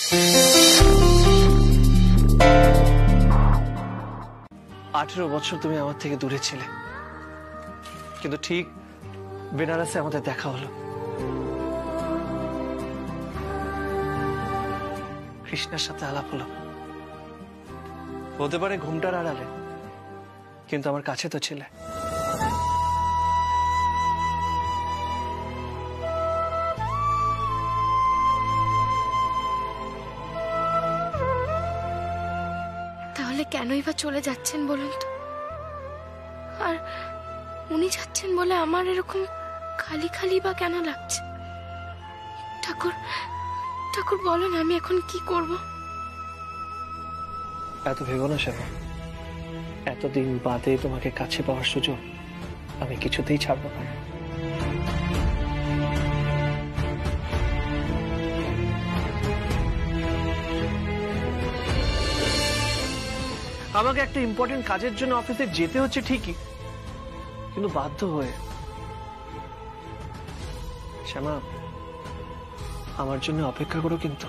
18 বছর তুমি আমার থেকে দূরে ছিলে, কিন্তু ঠিক বেনারসে আমাদের দেখা হলো। কৃষ্ণের সাথে আলাপ হলো। হতে পারে ঘুমটার আড়ালে, কিন্তু আমার কাছে তো ছিলে। তাহলে কেনই বা চলে যাচ্ছেন বলুন তো? আর উনি যাচ্ছেন বলে আমার এরকম খালি খালি বা কেন লাগছে? ঠাকুর ঠাকুর বলেন, আমি এখন কি করব? এত ভেবো না শ্যামা। এতদিন বাদে তোমাকে কাছে পাওয়ার সুযোগ আমি কিছুতেই ছাড়বো না। আমাকে একটা ইম্পর্টেন্ট কাজের জন্য অফিসে যেতে হচ্ছে ঠিকই, কিন্তু বাধ্য হয়ে। শ্যামা, আমার জন্য অপেক্ষা করো কিন্তু।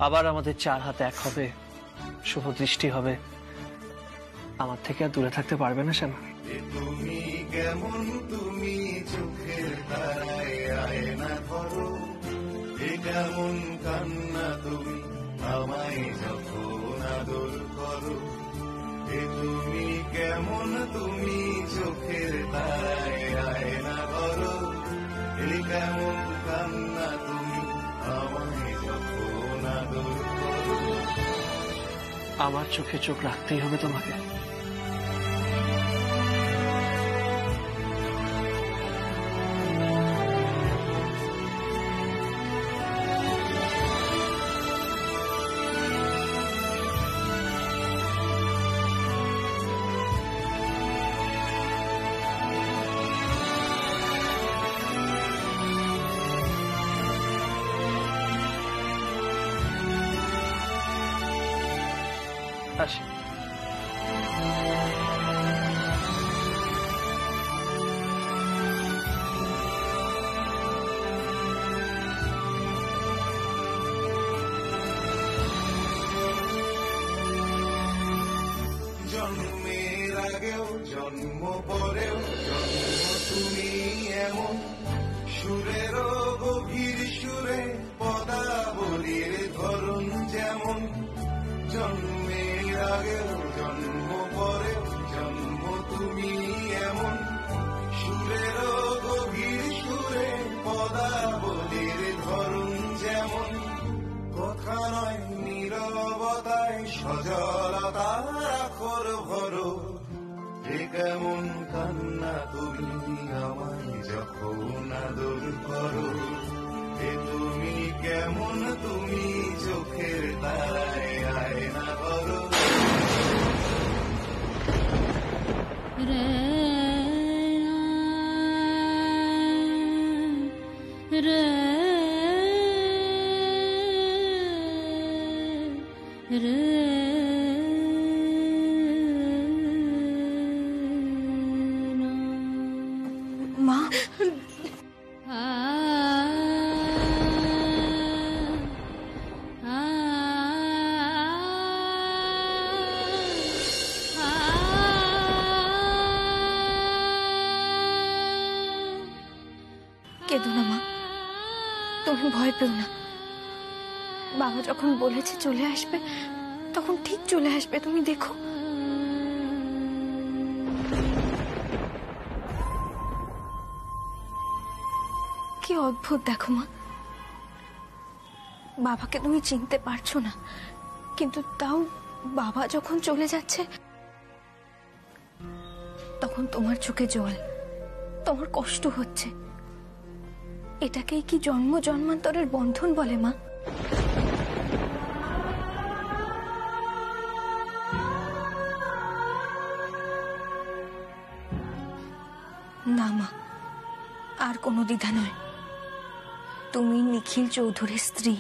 আবার আমাদের 4 হাত এক হবে, শুভ দৃষ্টি হবে। আমার থেকে আর দূরে থাকতে পারবে না শ্যামা। তুমি কেমন, তুমি চোখের তারায় আয়না ধরো, কেমন কান্না তুমি আমায় যখন আদর করো। তুমি কেমন, তুমি চোখের তারায় আয়না ধরো, কেমন কান্না তুমি আমায় যখন আদর করো। আমার চোখে চোখ রাখতেই হবে তোমাকে। আসি। জন্মের আগেও জন্ম পরেও জন্ম তুমি এমন, সুরেরও গভীর সুরে পদাবলীর ধরন যেমন। জন্মের আগেও জন্ম পরেও জন্ম তুমি এমন, সুরেরও গভীর সুরে পদাবলীর ধরন যেমন। কথা নয় নীরবতায় সজলতার আখর ভরো, কেমন কান্না তুমি আমায় যখন আদর করো। তুমি কেমন, তুমি চোখের তারায় আয়না ধরো। মা, কেঁদো না মা, তুমি ভয় পেও না। বাবা যখন বলেছে চলে আসবে, তখন ঠিক চলে আসবে, তুমি দেখো। কি অদ্ভুত দেখো মা, বাবাকে তুমি চিনতে পারছো না, কিন্তু তাও বাবা যখন চলে যাচ্ছে তখন তোমার চোখে জল, তোমার কষ্ট হচ্ছে। এটাকেই কি জন্ম জন্মান্তরের বন্ধন বলে মা? না মা, আর কোনো দ্বিধা নয়। তুমি নিখিল চৌধুরীর স্ত্রী।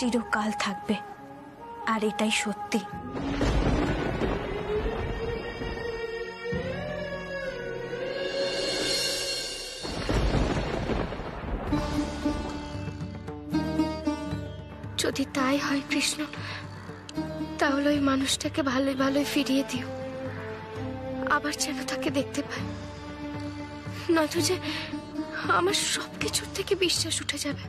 চিরকাল থাকবে, আর এটাই সত্যি। যদি তাই হয় কৃষ্ণ, তাহলে ওই মানুষটাকে ভালোই ভালোই ফিরিয়ে দিও, আবার যেন তাকে দেখতে পাই। নয়তো যে আমার সবকিছুর থেকে বিশ্বাস উঠে যাবে।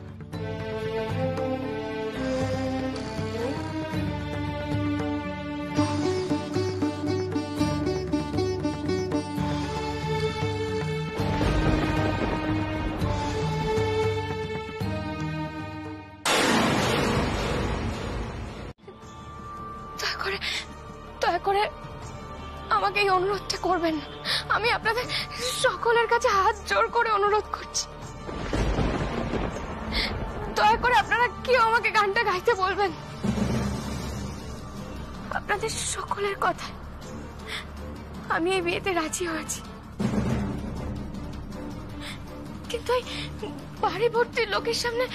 দয়া করে আমাকে এই অনুরোধটা করবেন না। আমি আপনাদের সকলের কাছে হাত জোড় করে অনুরোধ করছি, দয়া করে আপনারা কেউ আমাকে গানটা গাইতে বলবেন। আপনাদের সকলের কথা আমি এই বিয়েতে রাজি হয়েছি, কিন্তু এই বাড়ি ভর্তি লোকের সামনে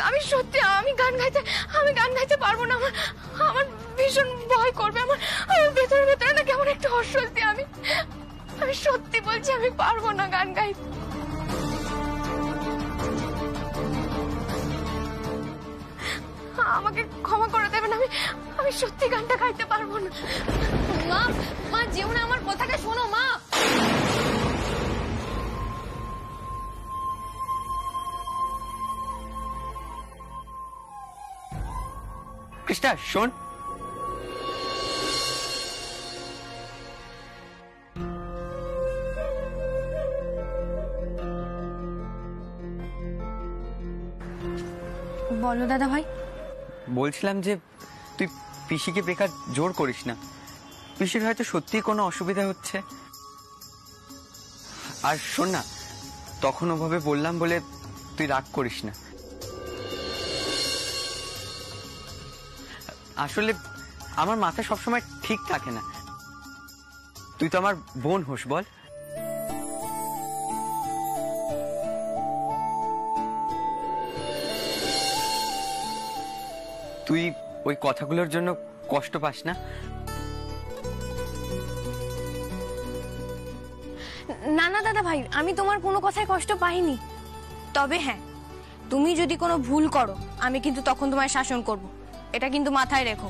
আমি সত্যি আমি গান গাইতে পারবো না। আমার ভীষণ ভয় করবে। আমার ভেতরে ভেতরে না কেমন একটু অস্বস্তি। আমি সত্যি বলছি, আমি পারবো না গান গাইতে। আমাকে ক্ষমা করে দেবেন, আমি সত্যি গানটা গাইতে পারবো না। মা যেও না, আমার কথাটা শোনো মা। কৃষ্ণা শোন, বলো দাদা ভাই। বলছিলাম যে তুই পিসিকে বেকার জোর করিস না, পিসির হয়তো সত্যি কোনো অসুবিধা হচ্ছে। আর শোন না, তখন ওভাবে বললাম বলে তুই রাগ করিস না। আসলে আমার মাথা সবসময় ঠিক থাকে না। তুই তো আমার বোন হোস, বল। তুই ওই কথাগুলোর জন্য কষ্ট পাস না? না না দাদা ভাই, আমি তোমার কোনো কথায় কষ্ট পাইনি। তবে হ্যাঁ, তুমি যদি কোনো ভুল করো আমি কিন্তু তখন তোমায় শাসন করব, এটা কিন্তু মাথায় রেখো।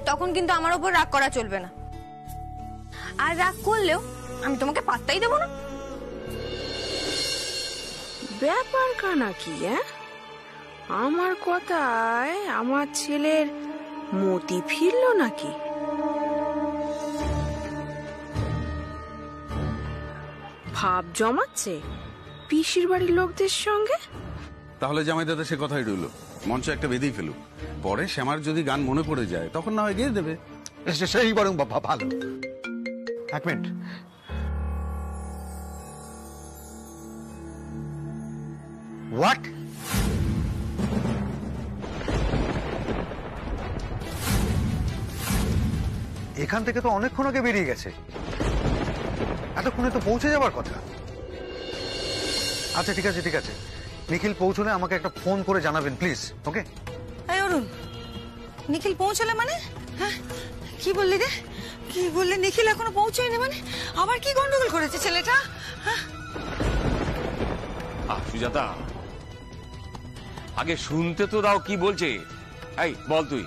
তখন কিন্তু আমার উপর রাগ করা চলবে না, আর রাগ করলেও আমি তোমাকে পাত্তাই দেবো না। ব্যাপার কানা কি? আমার কথায় আমার ছেলের মতি ফিরলো নাকি? ভাব জমাচ্ছে পিসির বাড়ির লোকদের সঙ্গে। তাহলে জামাই দাদা সে কথাই রইল, মঞ্চ একটা বেঁধেই ফেলুক। পরে শ্যামার যদি গান মনে পড়ে যায় তখন না হয় গিয়ে দেবে। সেই বরং বাবা ভালো। এক মিনিট, হোয়াট? এখান থেকে তো অনেকক্ষণ আগে বেরিয়ে গেছে, এতক্ষণে তো পৌঁছে যাবার কথা। আচ্ছা ঠিক আছে ঠিক আছে, নিখিল পৌঁছলে আমাকে একটা ফোন করে জানাবেন প্লিজ। ওকে? এই অরুণ, নিখিল পৌঁছলে মানে? হ্যাঁ, কি বললি রে? কি বললি? নিখিল এখনো পৌঁছয়নি মানে? আবার কি গন্ডগোল করেছে ছেলেটা? সুজাতা, আগে শুনতে তো দাও কি বলছে। এই বল তুই।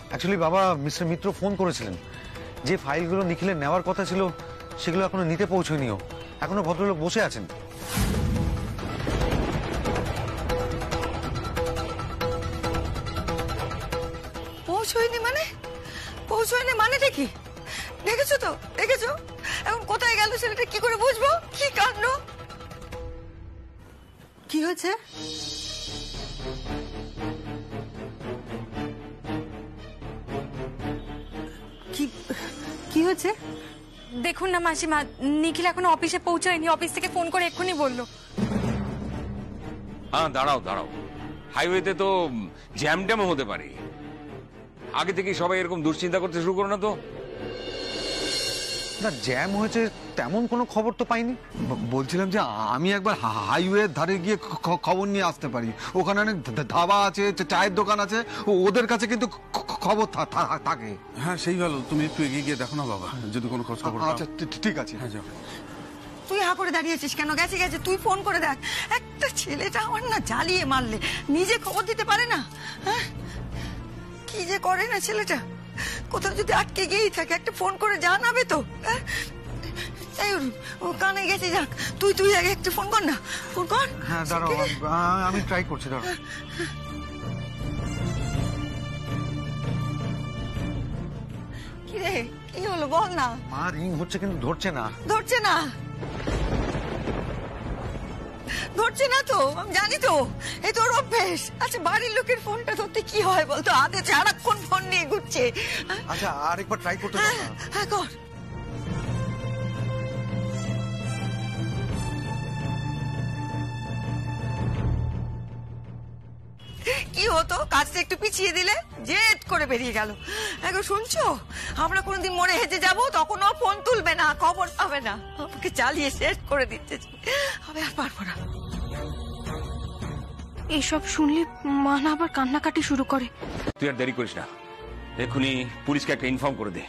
অ্যাকচুয়ালি বাবা, মিস্টার মিত্র ফোন করেছিলেন যে ফাইলগুলো নিখিলের নেওয়ার কথা ছিল সেগুলো এখনো নিতে পৌঁছয়নিও, এখনো ভদ্রলোক বসে আছেন। পৌঁছয়নি মানে? পৌঁছয়নি মানেটা কি? দেখেছো তো, দেখেছো এখন কোথায় গেল ছেলেটা? কি করে বুঝবো? কি কাণ্ড! কি হয়েছে? কি হয়েছে? দেখুন না মাসিমা, নিখিল এখনো অফিসে পৌঁছায়নি, অফিস থেকে ফোন করে এক্ষুনি বললো। হ্যাঁ দাঁড়াও দাঁড়াও, হাইওয়েতে তো জ্যাম ট্যামও হতে পারে। আগে থেকে সবাই এরকম দুশ্চিন্তা করতে শুরু করো না তো। না জ্যাম হয়েছে তেমন কোনো খবর তো পাইনি। বলছিলাম যে আমি একবার হাইওয়ের ধারে গিয়ে খবর নিয়ে আসতে পারি। ওখানে অনেক ধাবা আছে, চায়ের দোকান আছে, ওদের কাছে কিন্তু খবর থাকে। হ্যাঁ সেই ভালো, তুমি একটু এগিয়ে গিয়ে দেখো না বাবা, যদি কোনো খোঁজ খবর পাও। আচ্ছা ঠিক আছে। হ্যাঁ যাও। তুই হা করে দাঁড়িয়েছিস কেন? গেছে গেছে, তুই ফোন করে দেখ। একটা ছেলেটা আমার না জ্বালিয়ে মারলে, নিজে খবর দিতে পারে না। হ্যাঁ, কি যে করে না ছেলেটা। কোথাও যদি আটকে গিয়েই থাকে, একটা ফোন করে জানাবে তো। এই ও কানে গেছে, যাক তুই আগে একটা ফোন কর না, ফোন কর। হ্যাঁ দাঁড়াও, আমি ট্রাই করছি, দাঁড়াও। কি রে, কি হলো বল না। মা রিং হচ্ছে কিন্তু ধরছে না। ধরছে না তো, আমি জানি তো, এই তোর অভ্যেস। আচ্ছা বাড়ির লোকের ফোনটা ধরতে কি হয় বলতো? হাতে সারাক্ষণ ফোন নিয়ে ঘুরছে। আচ্ছা আরেকবার ট্রাই করতে দাও না। হ্যাঁ কর। কি হতো, কাজটা একটু পিছিয়ে দিলে জেদ করে বেরিয়ে গেল। এখন শুনছো, আমরা কোনোদিন মনে হেজে যাব, তখন ও ফোন তুলবে না, খবর পাবে না, আমাকে চালিয়ে শেষ করে দিচ্ছে। আমি আর পারবো না। এসব শুনলে মা না আবার কান্নাকাটি শুরু করে। তুই আর দেরি করিস না, এক্ষুনি পুলিশকে একটা ইনফর্ম করে দে।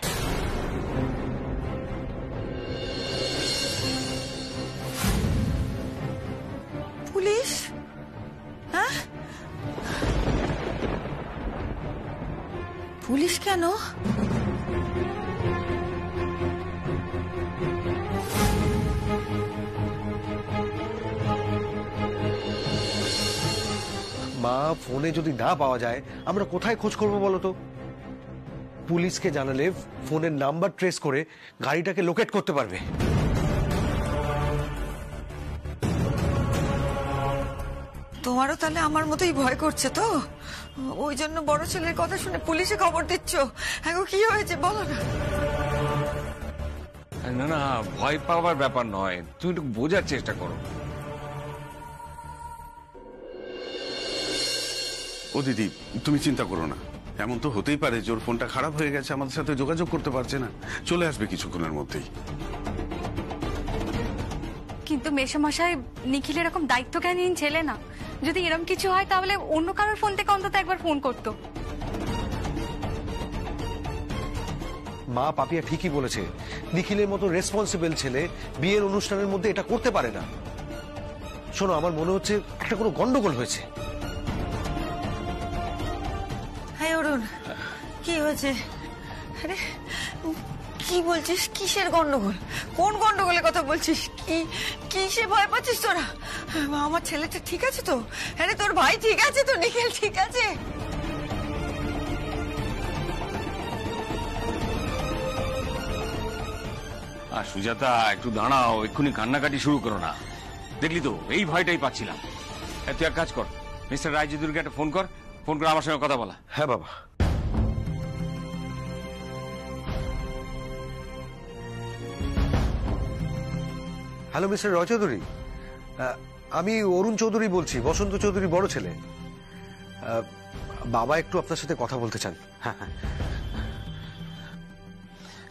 পুলিশ? হ্যাঁ, পুলিশ কেন? মা ফোনে যদি না পাওয়া যায় আমরা কোথায় খোঁজ করবো বলো তো? পুলিশকে জানালে ফোনের নাম্বার ট্রেস করে গাড়িটাকে লোকেট করতে পারবে। তোমারও তাহলে আমার মতোই ভয় করছে তো? ওই জন্য বড় ছেলের কথা শুনে পুলিশে খবর দিচ্ছ? এখন কি হয়েছে বলো না। না না, ভয় পাওয়ার ব্যাপার নয়, তুমি একটু বোঝার চেষ্টা করো। ও দিদি, তুমি চিন্তা করো না, এমন তো হতেই পারে যে ওর ফোনটা খারাপ হয়ে গেছে, আমাদের সাথে যোগাযোগ করতে পারছে না, চলে আসবে কিছুক্ষণের মধ্যেই। কিন্তু মেশামশাই, নিখিল এরকম দায়িত্বজ্ঞানহীন ছেলে না। যদি এরকম কিছু হয় তাহলে অন্য কারোর ফোন থেকে অন্তত একবার ফোন করতো। মা পাপিয়া ঠিকই বলেছে, নিখিলের মতো রেসপন্সিবল ছেলে বিয়ের অনুষ্ঠানের মধ্যে এটা করতে পারে না। শোনো, আমার মনে হচ্ছে একটা কোনো গন্ডগোল হয়েছে। হ্যাঁ অরুণ, কি হয়েছে? আরে কি বলছিস? কিসের গন্ডগোল? কোন গন্ডগোলের কথা বলছিস? কিসে ভয় পাচ্ছিস তোরা? আমার ছেলেটা ঠিক আছে তো? আরে তোর ভাই ঠিক আছে তো? নিখিল ঠিক আছে? আর সুজাতা, একটু দাঁড়াও, এক্ষুনি কান্নাকাটি শুরু করো না। দেখলি তো, এই ভয়টাই পাচ্ছিলাম। তুই এক কাজ কর, মিস্টার রায়চৌধুরীকে একটা ফোন কর, ফোন করে আমার সঙ্গে কথা বলা। হ্যাঁ বাবা। হ্যালো মিস্টার রয় চৌধুরী, আমি অরুণ চৌধুরী বলছি, বসন্ত চৌধুরী বড় ছেলে। বাবা একটু আপনার সাথে কথা বলতে চান। হ্যাঁ হ্যাঁ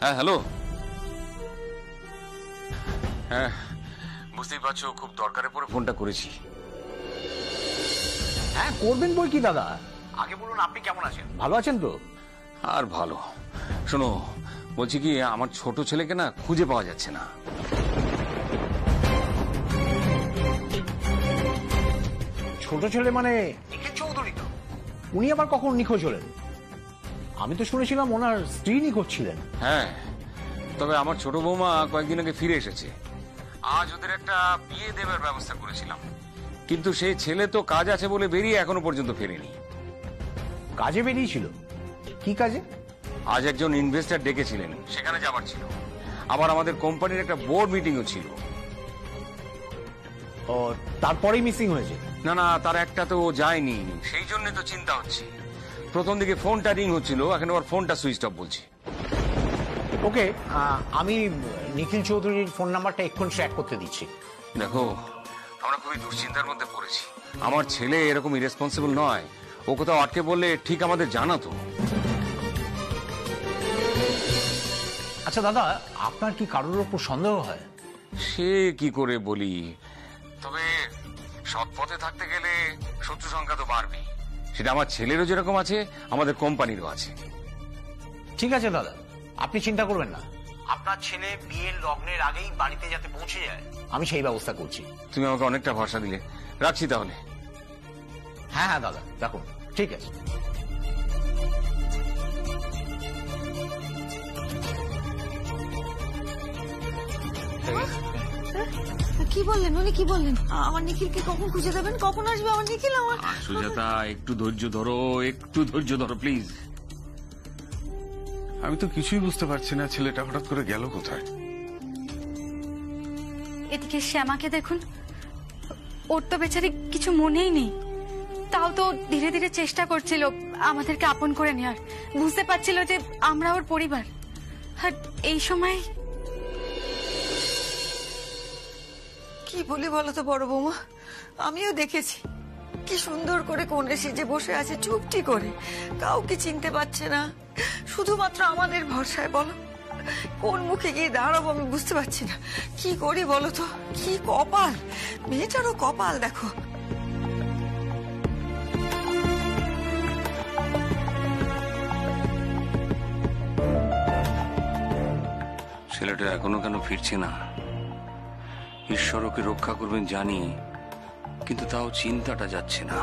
হ্যাঁ, হ্যালো। হ্যাঁ বুঝতেই পারছো, খুব দরকারে পড়ে ফোনটা করেছি। হ্যাঁ করবেন বই কি দাদা, আগে বলুন আপনি কেমন আছেন? ভালো আছেন তো? আর ভালো। শোনো, বলছি কি, আমার ছোট ছেলেকে না খুঁজে পাওয়া যাচ্ছে না। ছোট ছেলে মানে নিখিল চৌধুরী তো? উনি আবার কখন নিখোঁজ হলেন? আমি তো শুনেছিলাম ওনার স্ত্রী নিখোঁজ ছিলেন। হ্যাঁ, তবে আমার ছোট বৌমা কয়েকদিন আগে ফিরে এসেছে। আজ ওদের একটা বিয়ে দেবার ব্যবস্থা করেছিলাম, কিন্তু সেই ছেলে তো কাজ আছে বলে বেরিয়ে এখনো পর্যন্ত ফেরেনি। কাজে বেরিয়েছিল? কি কাজে? আজ একজন ইনভেস্টর ডেকেছিলেন, সেখানে যাবার ছিল। আবার আমাদের কোম্পানির একটা বোর্ড মিটিংও ছিল। ও, তারপরেই মিসিং হয়েছে? না না, তার একটা তো যায়নি, সেই জন্য তো চিন্তা হচ্ছে। প্রথম দিকে ফোনটা রিং হচ্ছিল, এখন আবার ফোনটা সুইচ অফ বলছে। ওকে, আমি নিখিল চৌধুরীর ফোন নাম্বারটা এক্ষুনি ট্র্যাক করতে দিচ্ছি। দেখো, আমরা খুবই দুশ্চিন্তার মধ্যে পড়েছি। আমার ছেলে এরকম ইরেসপন্সিবল নয়, ও কোথাও আটকে বললে ঠিক আমাদের জানাতো। আচ্ছা আচ্ছা দাদা, আপনার কি কারোর ওপর সন্দেহ হয়? সে কি করে বলি, তবে সৎ পথে থাকতে গেলে শত্রু সংখ্যা তো বাড়বে। সেটা আমার ছেলেরও যেরকম আছে, আমাদের কোম্পানিরও আছে। ঠিক আছে দাদা, আপনি চিন্তা করবেন না। আপনার ছেলে বিয়ের লগ্নের আগেই বাড়িতে যাতে পৌঁছে যায়, আমি সেই ব্যবস্থা করছি। তুমি আমাকে অনেকটা ভরসা দিলে, রাখছি তাহলে। হ্যাঁ হ্যাঁ দাদা, রাখুন, ঠিক আছে। কি বললেন উনি, কি বললেন? আমার নিখিলকে কখন খুঁজে দেবেন? কখন আসবে আমার নিখিল? আমার সুজাতা, একটু ধৈর্য ধরো, একটু ধৈর্য ধরো প্লিজ। আমি তো কিছুই বুঝতে পারছি না, ছেলেটা হঠাৎ করে গেল কোথায়? এদিকে শ্যামাকে দেখুন, ওর তো বেচারি কিছু মনেই নেই, তাও তো ধীরে ধীরে চেষ্টা করছিল আমাদেরকে আপন করে নেওয়ার। বুঝতে পারছিল যে আমরা ওর পরিবার। আর এই সময় কি বলি বলো তো বড় বৌমা, আমিও দেখেছি কি সুন্দর করে কোণে সেজে বসে আছে চুপটি করে, কাউকে চিনতে পারছে না, শুধুমাত্র আমাদের ভরসায়। বলো কোন মুখে গিয়ে দাঁড়াবো আমি বুঝতে পারছি না। কি করি বলো তো? কি কপাল, মেয়েটারও কপাল দেখো। ছেলেটা এখনো কেন ফিরছে না? ঈশ্বর ওকে রক্ষা করবেন জানি, কিন্তু তাও চিন্তাটা যাচ্ছে না।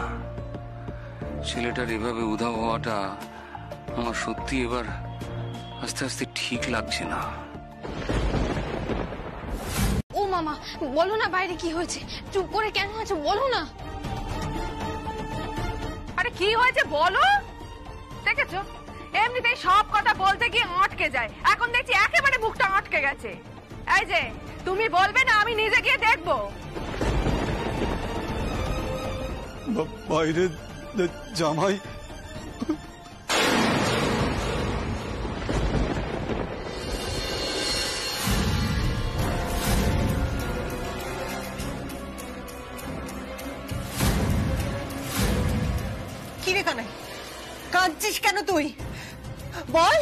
ছেলেটার এভাবে উধাও হওয়াটা আমার সত্যি এবার আস্তে আস্তে ঠিক লাগছে না। ও মামা, বলো না বাইরে কি হয়েছে? চুপ করে কেন আছো, বলো না। আরে কি হয়েছে বলো। দেখেছো, এমনিতেই সব কথা বলতে গিয়ে আটকে যায়, এখন দেখছি একেবারে মুখটা আটকে গেছে। এই যে তুমি বলবে না, আমি নিজে গিয়ে দেখবো। বাইরে জামাই কিরে কানাই, কাঁদছিস কেন তুই? বল,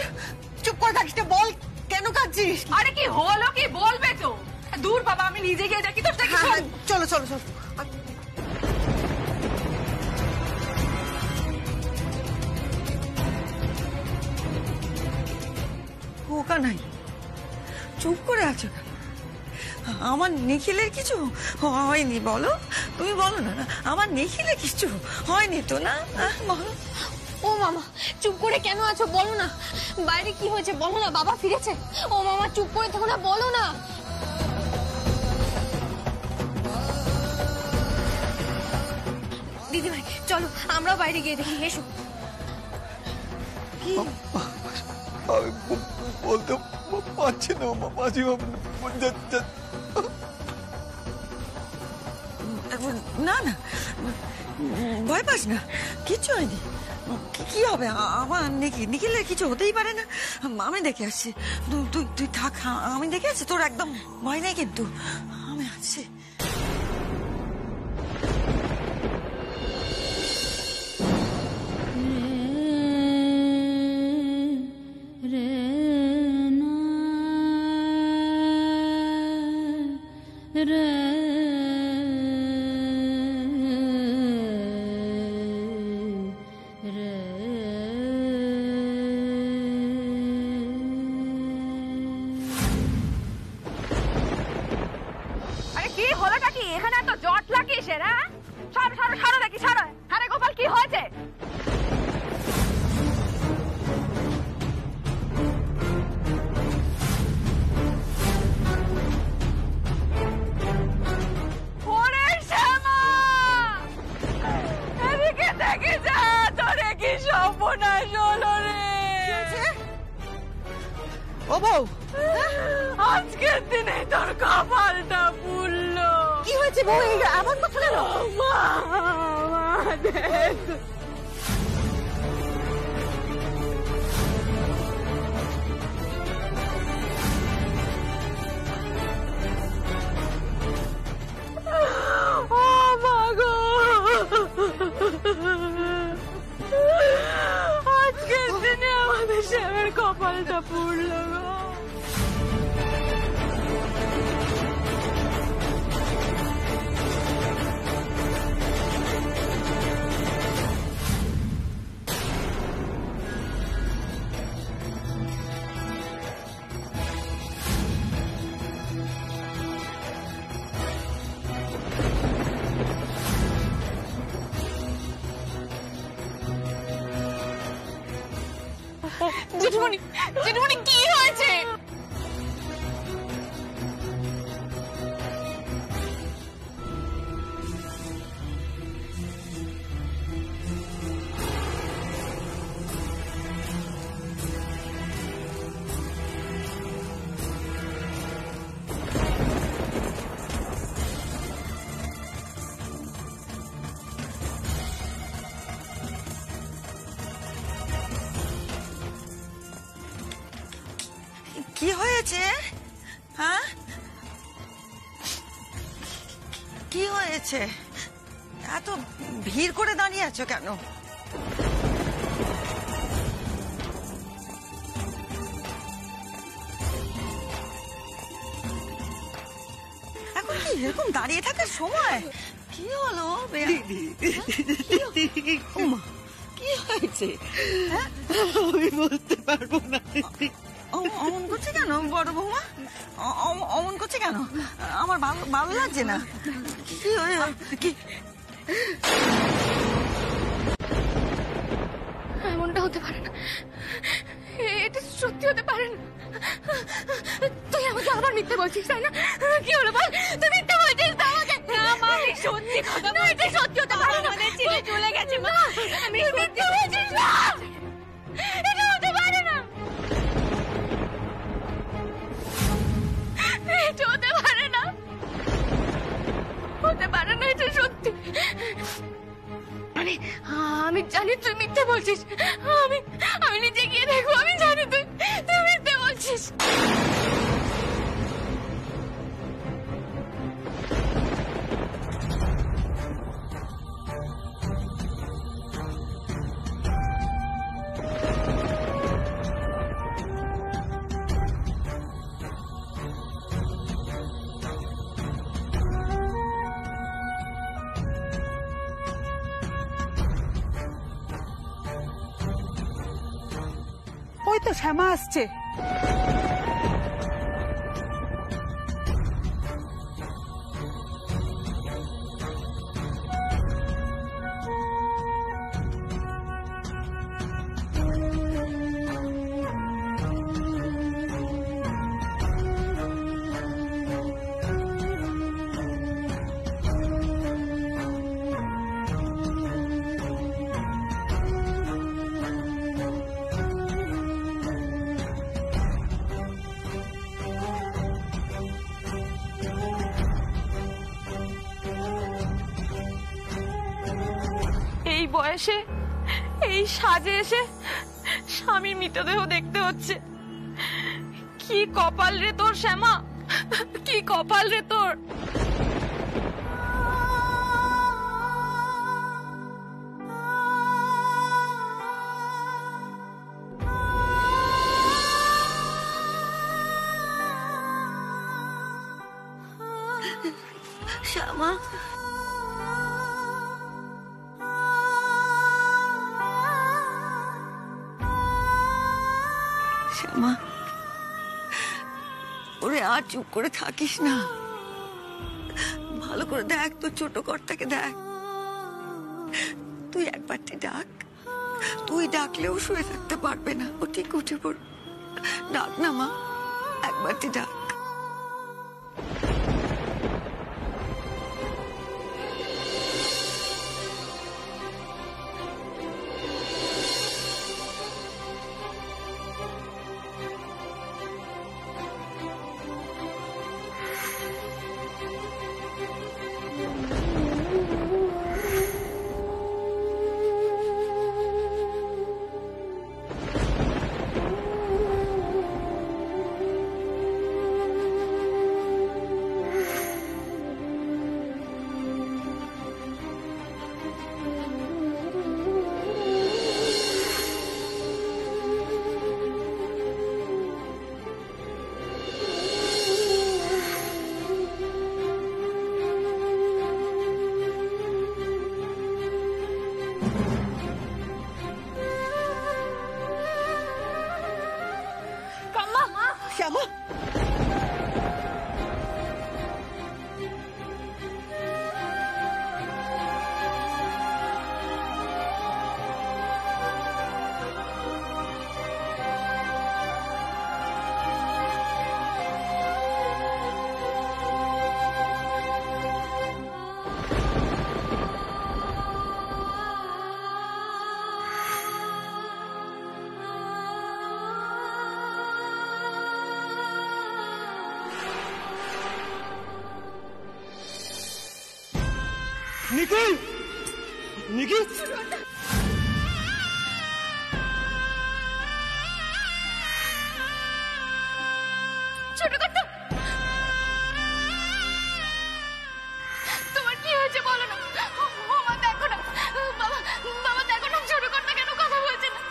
চুপ করে থাকিস না, বল কেন কাঁদছিস? আরে কি হলো, কি বলবে তো? দূর বাবা, আমি নিজে গিয়ে দেখি তো। চলো চলো চলো। ও কানাই, চুপ করে আছো কেন? আমার নিখিলের কিছু হয়নি বলো, তুমি বলো না। আমার নিখিলের কিছু হয়নি তো না, বলো। ও মামা, চুপ করে কেন আছো, বলো না। বাইরে কি হয়েছে বলো না, বাবা ফিরেছে। ও মামা চুপ করে থাকো না, বলো না। দিদিভাই চলো, আমরাও বাইরে গিয়ে দেখি, এসো। আমি বলতে পারছি না মাঝি, না না, ভয় পাস না, কিচ্ছু হয়নি। কি হবে? আমার নিখিলের কিছু হতেই পারে না। আমি দেখে আসছি, তুই থাক, আমি দেখে আসছি, তোর একদম ভয় নেই কিন্তু, আমি আছি। আরে কি হলোটা কি? এখানে এত জট লাগিস এর? হ্যাঁ, সরো সরো সরো দেখি, সরো। আরে গোপাল, কি হয়েছে? ওরে শ্যামা, এদিকে দেখে যা, তোরে কি সর্বনাশ হলো রে। ও বউ, আজকের দিনে তোর কপালটা পুড়লো। কি হয়েছে বউ? আমার কথা কেন? মা, দেখ। ও মা গো, আজকের দিনে আমাদের শ্যামের কপালটা পুড়লো গো। জেঠুমনি জেঠুমনি কি হয়েছে? কি হয়েছে? হ্যাঁ, কি হয়েছে? এত ভিড় করে দাঁড়িয়ে আছো কেন? এখন কি এরকম দাঁড়িয়ে থাকার সময়? কি হলো ওমা, কি হয়েছে? আমি বলতে পারবো না। অমন করছে কেন বড় বৌমা? অমন করছে কেন? আমার ভালো লাগছে না। কি কি এমনটা হতে পারে না, এটা সত্যি হতে পারে না। তুই আমাকে আবার মিথ্যে বলছিস তাই না? কি হলো বল, তুই মিথ্যে বলছিস তো আমাকে? না মা, আমি সত্যি কথা বলছি। এটা সত্যি হতে পারে না, আমাদের ছেলে চলে গেছে মা। আমি মিথ্যে বলছিস না, এটা হতে পারে না, এটা হতে পারে না, হতে পারে না, এটা সত্যি। আমি জানি তুই মিথ্যে বলছিস, আমি নিজে গিয়ে দেখবো, আমি জানি তুই মিথ্যে বলছিস। ওই তো শ্যামা আসছে। এই বয়সে এই সাজে এসে স্বামীর মৃতদেহ দেখতে হচ্ছে। কি কপাল রে তোর শ্যামা, কি কপাল রে তোর। শ্যামা, শ্যামা, ওরে আর চুপ করে থাকিস না, ভালো করে দেখ তোর ছোট কর্তাকে দেখ। তুই একবারটি ডাক, তুই ডাকলেও শুয়ে থাকতে পারবে না, ও ঠিক উঠে পড়। ডাক না মা, একবারটি ডাক। নিখিল নিখিল ছোট কর্তা, তোমার কি হয়েছে বলো না। ও মা, দেখো না বাবা, বাবা দেখো না ছোট কর্তা কেন কথা বলছে না।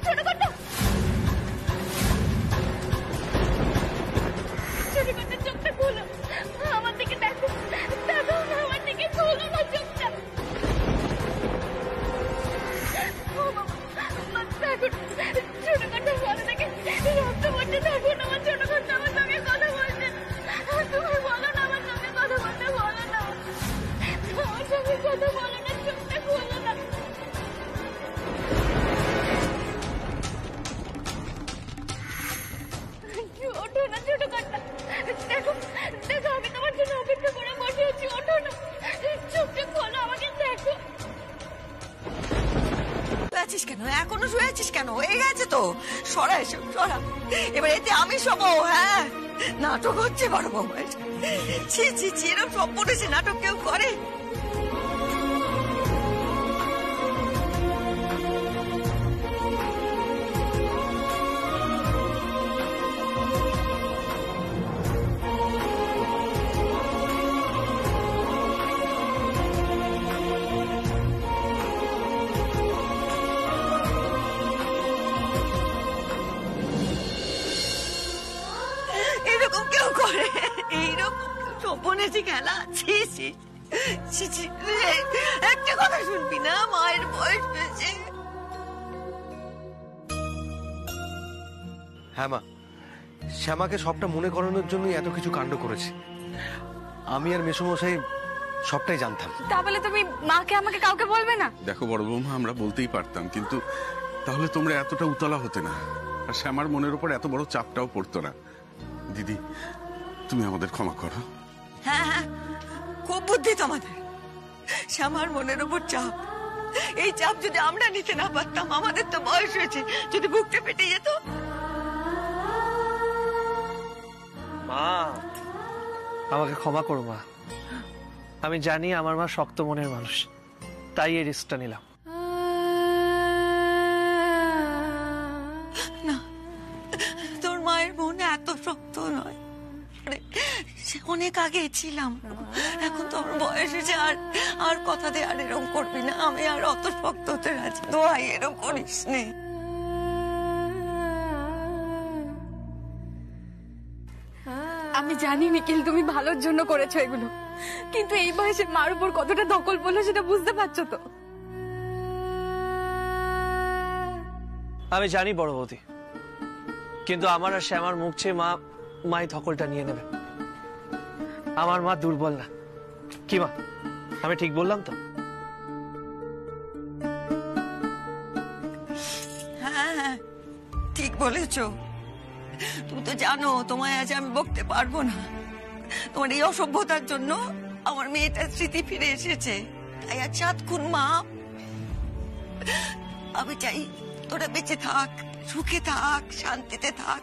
ছোট কর্তা, ছোট কর্তা চোখটা খোলো, আমার দিকে দেখো, দেখো না আমার দিকে, খোলো না চোখটা। ও বাবা, মা দেখো, ছোট কর্তা ভালো দেখে রক্ত পড়ছে, দেখো না আমার ছোট কর্তা আমার সঙ্গে কথা বলছে। তুমি বলো না আমার সঙ্গে কথা বলতে, বলো না আমার সঙ্গে কথা বলো না, চোখটা খোলো না। ওঠো না ছোট কর্তা, দেখো দেখো আমি তোমার জন্য অপেক্ষা করে বসে আছি, ওঠো না, চোখটা খোলো, আমাকে দেখো। আছিস কেন? এখনো শুয়ে আছিস কেন? হয়ে গেছে তো, সরা এসব সরা। এবার এতে আমি শোবো? হ্যাঁ, নাটক হচ্ছে বড় বৌমা। ছি ছি ছি, এরকম সব পড়েছে, নাটক কেউ করে? এরকম কেউ করে? এইরকম স্বপ্নে যে খেলা? ছি ছি ছি ছি, একটা কথা শুনবি না? মায়ের বয়স হয়েছে। হ্যাঁ মা, শ্যামাকে সবটা মনে করানোর জন্যই এত কিছু কাণ্ড করেছে। আমি আর মেসোমশাই সবটাই জানতাম। তা বলে তুমি মাকে আমাকে কাউকে বলবে না? দেখো বড় বৌমা, আমরা বলতেই পারতাম, কিন্তু তাহলে তোমরা এতটা উতলা হতে না, আর শ্যামার মনের উপর এত বড় চাপটাও পড়তো না। দিদি, তুমি আমাদের ক্ষমা করো। হ্যাঁ হ্যাঁ, খুব বুদ্ধি তোমাদের। শ্যামার মনের উপর চাপ, এই চাপ যদি আমরা নিতে না পারতাম, আমাদের তো বয়স হয়েছে, যদি বুকটা ফেটে যেত। মা, আমাকে ক্ষমা করো মা, আমি জানি আমার মা শক্ত মনের মানুষ, তাই এই রিস্কটা নিলাম। না, তোর মায়ের মন এত শক্ত নয়, সে অনেক আগে ছিলাম, এখন তো আমার বয়স হয়েছে, আর কথা দিয়ে আর এরকম করবি না, আমি আর অত শক্ত হতে রাজি। দোহাই এরকম করিস নে। আমি জানি নিখিল তুমি ভালোর জন্য করেছো এগুলো, কিন্তু এই বয়সে মার উপর কতটা দখল পড়লো সেটা বুঝতে পারছো তো? আমি জানি বড় বৌদি, কিন্তু আমার আর শ্যামার মুখ চেয়ে মাই ধকলটা নিয়ে নেবে। আমার মা দুর্বল না, কি মা আমি ঠিক বললাম তো? হ্যাঁ হ্যাঁ, ঠিক বলেছ। তুমি তো জানো তোমায় আজ আমি বকতে পারবো না, তোমার এই অসভ্যতার জন্য আমার মেয়েটার স্মৃতি ফিরে এসেছে, তাই আর 7 খুন মাপ। আমি চাই তোরা বেঁচে থাক, সুখে থাক, শান্তিতে থাক,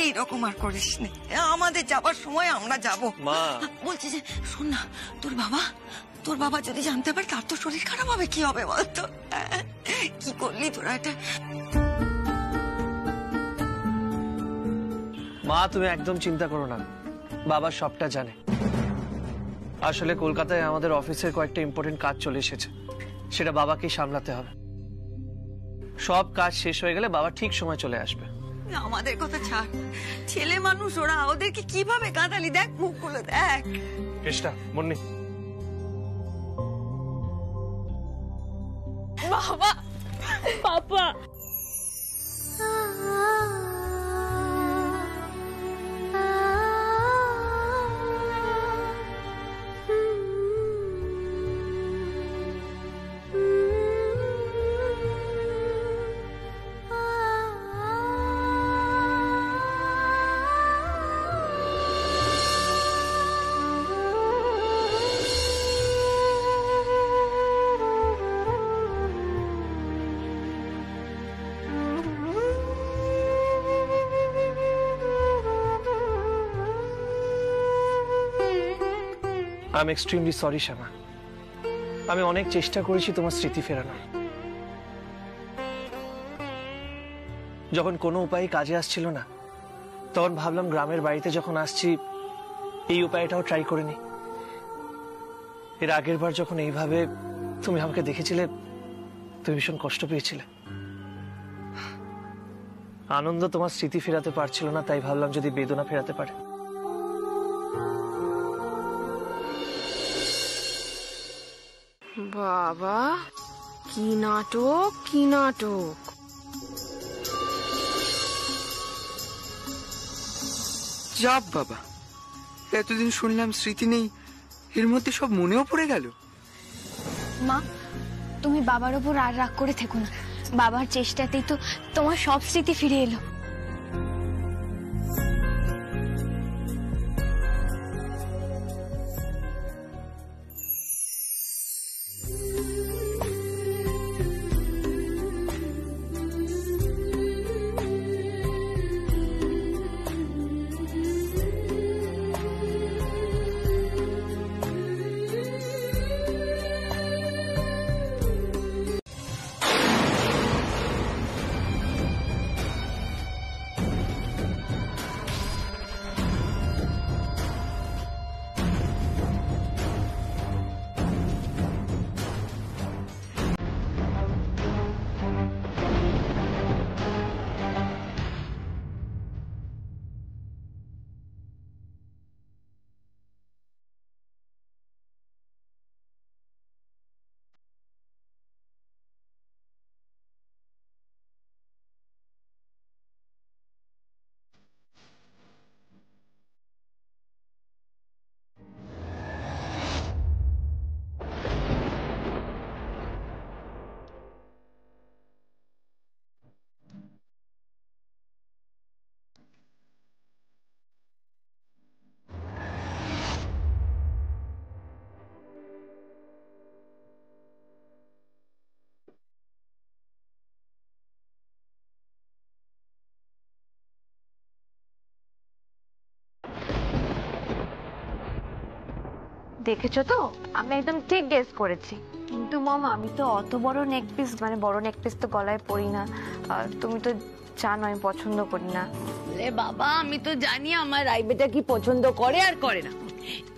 এইরকম আর করিস না। আমাদের যাবার সময় আমরা যাব। বলছি যে শোন না, তোর বাবা যদি জানতে পারে তার তো শরীর খারাপ হবে, কি হবে বলতো? কি করলি তোরা এটা? মা তুমি একদম চিন্তা করো না, বাবা সবটা জানে। আসলে কলকাতায় আমাদের অফিসের কয়েকটা ইম্পর্টেন্ট কাজ চলে এসেছে, সেটা বাবাকেই সামলাতে হবে। সব কাজ শেষ হয়ে গেলে বাবা ঠিক সময় চলে আসবে। আমাদের কথা ছাড়, ছেলে মানুষ ওরা, ওদেরকে কিভাবে কাঁদালি দেখ, মুখগুলো দেখ। কৃষ্ণা, মুন্নি, বাবা, পাপা। আই এম এক্সট্রিমলি সরি শ্যামা। আমি অনেক চেষ্টা করেছি তোমার স্মৃতি ফেরানোর। যখন কোনো উপায় কাজে আসছিল না, তখন ভাবলাম গ্রামের বাড়িতে যখন আসছি এই উপায়টাও ট্রাই করে নি। এর আগের বার যখন এইভাবে তুমি আমাকে দেখেছিলে, তুমি ভীষণ কষ্ট পেয়েছিলে। আনন্দ তোমার স্মৃতি ফেরাতে পারছিল না, তাই ভাবলাম যদি বেদনা ফেরাতে পারে। বাবা, কি নাটক, কি নাটক! যাব বাবা, এতদিন শুনলাম স্মৃতি নেই, এর মধ্যে সব মনেও পড়ে গেল। মা, তুমি বাবার ওপর আর রাগ করে থেকো না। বাবার চেষ্টাতেই তো তোমার সব স্মৃতি ফিরে এলো। দেখেছো তো, আমি একদম ঠিক গেস করেছি। কিন্তু মম, আমি তো অত বড় নেক পিস, মানে বড় নেক পিস তো গলায় পরি না। আর তুমি তো জানো আমি পছন্দ করি না। বাবা, আমি তো জানি আমার রাই বেটা কি পছন্দ করে আর করে না।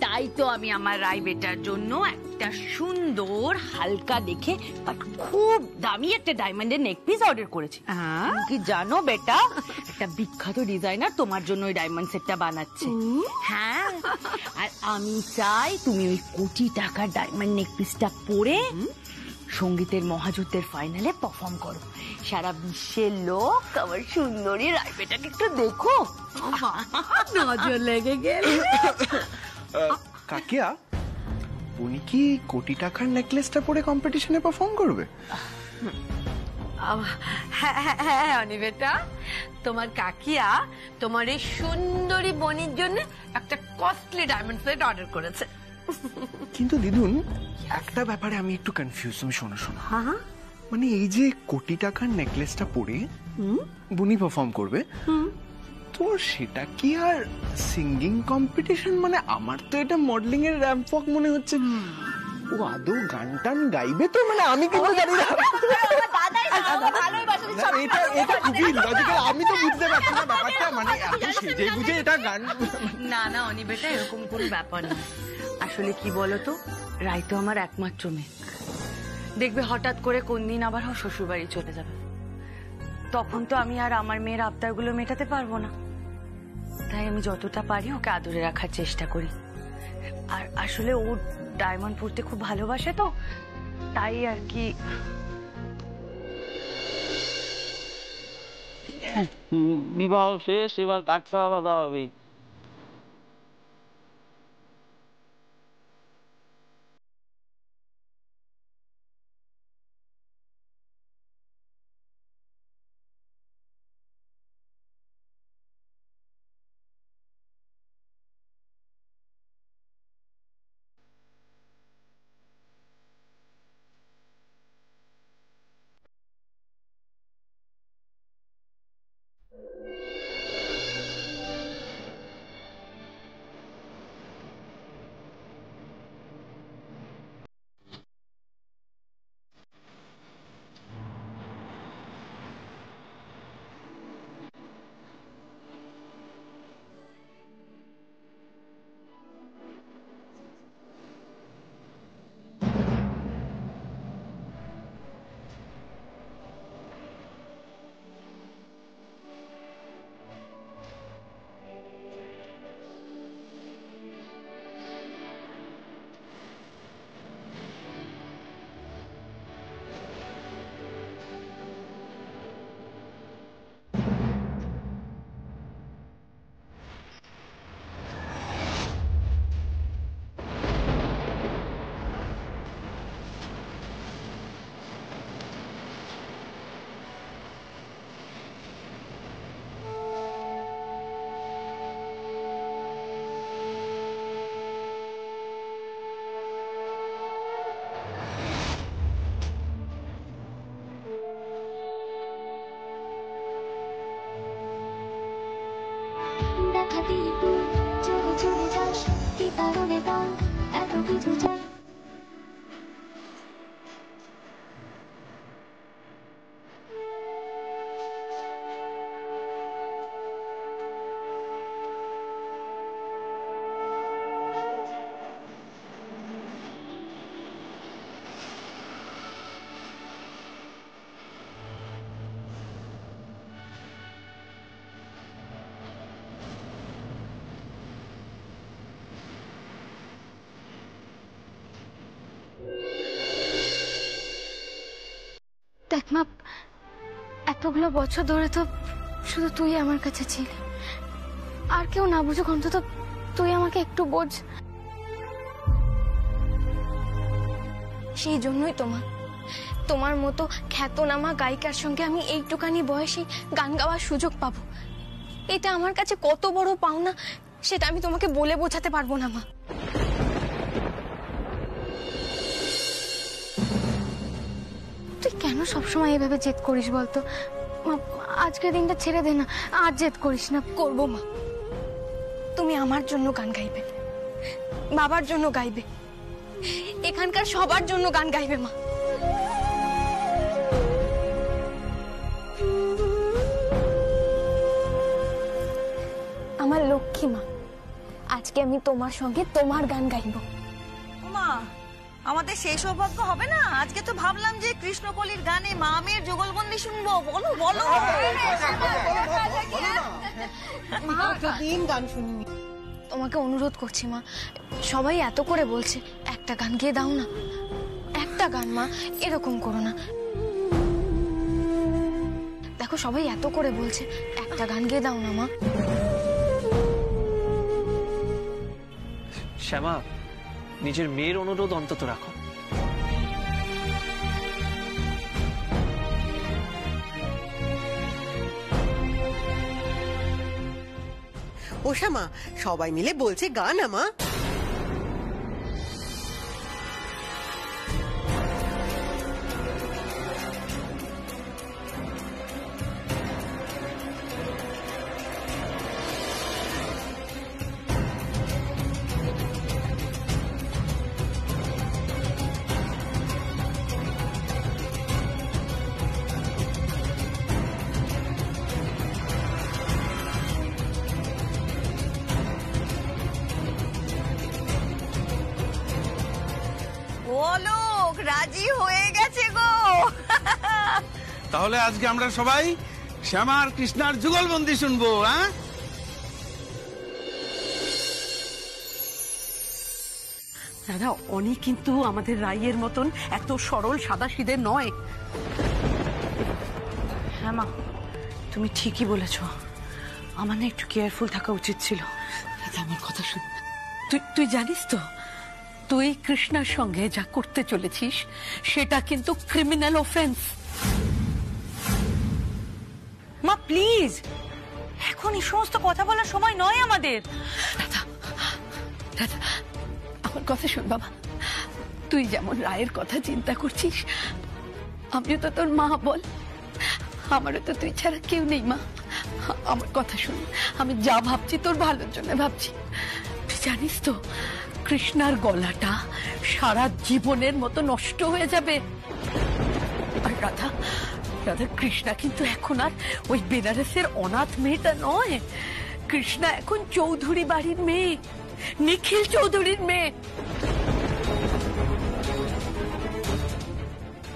তাই তো আমি আমার রাই বেটার জন্য একটা সুন্দর হালকা দেখে বাট খুব দামি একটা ডায়মন্ডের নেক পিস অর্ডার করেছি। তুমি কি জানো বেটা, একটা বিখ্যাত ডিজাইনার তোমার জন্য ওই ডায়মন্ড সেটটা বানাচ্ছে। হ্যাঁ, আর আমি চাই তুমি ওই কোটি টাকার ডায়মন্ড নেক পিসটা পরে সঙ্গীতের মহাযুদ্ধের ফাইনালে পারফর্ম করো। সারা বিশ্বের লোক আমার সুন্দরী রাইবেটাকে একটু দেখো। নজর লেগে গেল। কাকিয়া, উনি কি কোটি টাকার নেকলেসটা পরে কম্পিটিশনে পারফর্ম করবে? হ্যাঁ অনিবেটা, তোমার কাকিয়া তোমার এই সুন্দরী বোনের জন্য একটা কস্টলি ডায়মন্ড সেট অর্ডার করেছে। কিন্তু দিদুন, একটা ব্যাপারে আমি একটু কনফিউজ। তুমি শোনো শোনো, মানে এই যে কোটি টাকার নেকলেসটা পরে বুনি পারফর্ম করবে, তো সেটা কি আর সিঙ্গিং কম্পিটিশন? মানে আমার তো এটা মডেলিং এর র্যাম্প ওয়াক মনে হচ্ছে। ও আদৌ গান টান গাইবে তো? মানে আমি কিন্তু জানি না। এটা খুবই লজিক্যাল। আমি তো বুঝতে পারছি না ব্যাপারটা, মানে এত সেজে বুঝে এটা গান। না না অনিবেটা, এরকম কোনো ব্যাপার না। আসলে কি বলতো, রাই তো আমার একমাত্র মেয়ে। দেখবে হঠাৎ করে কোন দিন আবার শ্বশুর বাড়ি চলে যাবে, তখন তো আমি আর আমার মেয়ের আবদারগুলো মেটাতে পারবো না। তাই আমি যতটা পারি ওকে আদরে রাখার চেষ্টা করি। আর আসলে ও ডায়মন্ড পরতে খুব ভালোবাসে, তো তাই আর কি। বিবাহ শেষ, এবার ডাক্তার আলাদা হবে। কারণে দাও এত কিছু চাই। দেখ মা, এতগুলো বছর ধরে তো শুধু তুই আমার কাছে ছিলি, আর কেউ না বুঝুক অন্তত তুই আমাকে একটু বোঝ। সেই জন্যই তোমার মতো খ্যাতনামা গায়িকার সঙ্গে আমি এইটুকানি বয়সে গান গাওয়ার সুযোগ পাবো, এটা আমার কাছে কত বড় পাওনা সেটা আমি তোমাকে বলে বোঝাতে পারবো না মা। তুই কেন সবসময় এইভাবে জেদ করিস বলতো? আজকের দিনটা ছেড়ে দে না, আর জেদ করিস না। করবো মা, তুমি আমার জন্য গান গাইবে, বাবার জন্য গাইবে, এখানকার সবার জন্য গান গাইবে মা। আমার লক্ষ্মী মা, আজকে আমি তোমার সঙ্গে তোমার গান গাইব। মা, আমাদের সেই সৌভাগ্য হবে না? আজকে তো ভাবলাম যে কৃষ্ণকলির গানে মা মেয়ের যুগলবন্দি শুনবো। বলো বলো। গান শুনিনি। তোমাকে অনুরোধ করছি মা, সবাই এত করে বলছে একটা গান গেয়ে দাও না, একটা গান মা, এরকম করো না। দেখো সবাই এত করে বলছে, একটা গান গেয়ে দাও না মা। শ্যামা, নিজের মেয়ের অনুরোধ অন্তত রাখো। ও শ্যামা, সবাই মিলে বলছে গান আমা। লোক রাজি হয়ে গেছে গো। তাহলে আজকে আমরা সবাই শ্যামা আর কৃষ্ণার যুগলবন্দি শুনবো। হ্যাঁ দাদা, অনি কিন্তু আমাদের রাইয়ের মতন এত সরল সাদাসিধে নয়। হ্যাঁ মা, তুমি ঠিকই বলেছ, আমার না একটু কেয়ারফুল থাকা উচিত ছিল। আমার কথা শুন, তুই জানিস তো তুই কৃষ্ণার সঙ্গে যা করতে চলেছিস সেটা কিন্তু ক্রিমিনাল অফেন্স। মা প্লিজ, এখন এই সমস্ত কথা বলার সময় নয় আমাদের। দাদা, আমার কথা শোন বাবা, তুই যেমন রায়ের কথা চিন্তা করছিস, আমিও তো তোর মা, বল আমারও তো তুই ছাড়া কেউ নেই মা। আমার কথা শুন, আমি যা ভাবছি তোর ভালোর জন্য ভাবছি। তুই জানিস তো কৃষ্ণার গলাটা সারা জীবনের মতো নষ্ট হয়ে যাবে। আর রাধা, কৃষ্ণা কিন্তু এখন আর ওই বেনারসের অনাথ মেয়েটা নয়। কৃষ্ণা এখন চৌধুরী বাড়ির মেয়ে, নিখিল চৌধুরীর মেয়ে।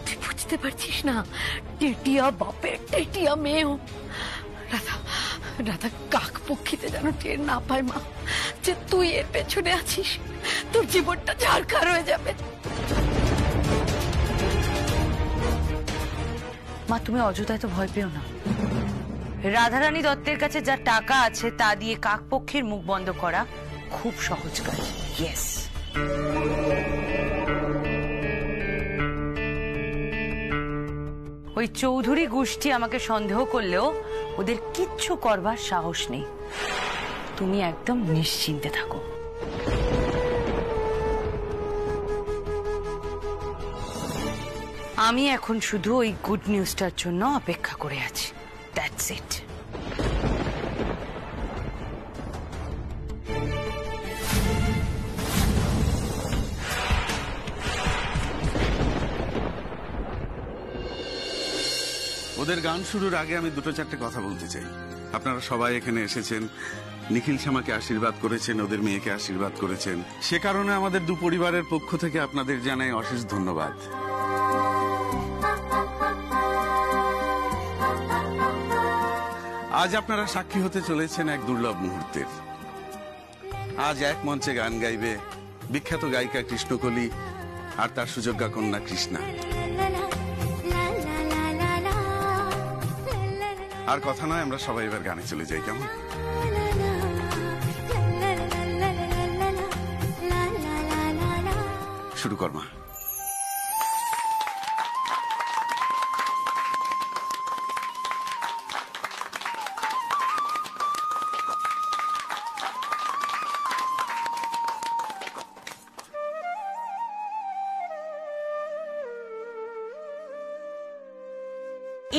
তুই বুঝতে পারছিস না? টেটিয়া বাপের টেটিয়া মেয়েও। রাধা কাক পক্ষীতে যেন টের না পায় মা যে তুই এর পেছনে আছিস। তোর জীবনটা ঝাড়খার হয়ে যাবে। মা তুমি অযথায় তো ভয় পেও না। রাধারানী দত্তের কাছে যা টাকা আছে তা দিয়ে কাকপক্ষীর মুখ বন্ধ করা খুব সহজ কাজ। ইয়েস, ওই চৌধুরী গোষ্ঠী আমাকে সন্দেহ করলেও ওদের কিচ্ছু করবার সাহস নেই। তুমি একদম নিশ্চিন্তে থাকো। আমি এখন শুধু ওই গুড নিউজটার জন্য অপেক্ষা করে আছি। That's it. ওদের গান শুরুর আগে আমি দুটো চারটে কথা বলতে চাই। আপনারা সবাই এখানে এসেছেন, নিখিল শ্যামাকে আশীর্বাদ করেছেন, ওদের মেয়েকে আশীর্বাদ করেছেন, সে কারণে আমাদের দু পরিবারের পক্ষ থেকে আপনাদের জানাই অশেষ ধন্যবাদ। আজ আপনারা সাক্ষী হতে চলেছেন এক দুর্লভ মুহূর্তের। আজ এক মঞ্চে গান গাইবে বিখ্যাত গায়িকা কৃষ্ণকলি আর তার সুযোগ্যা কন্যা কৃষ্ণা। আর কথা নয়, আমরা সবাই এবার গানে চলে যাই, কেমন? শুরু কর মা।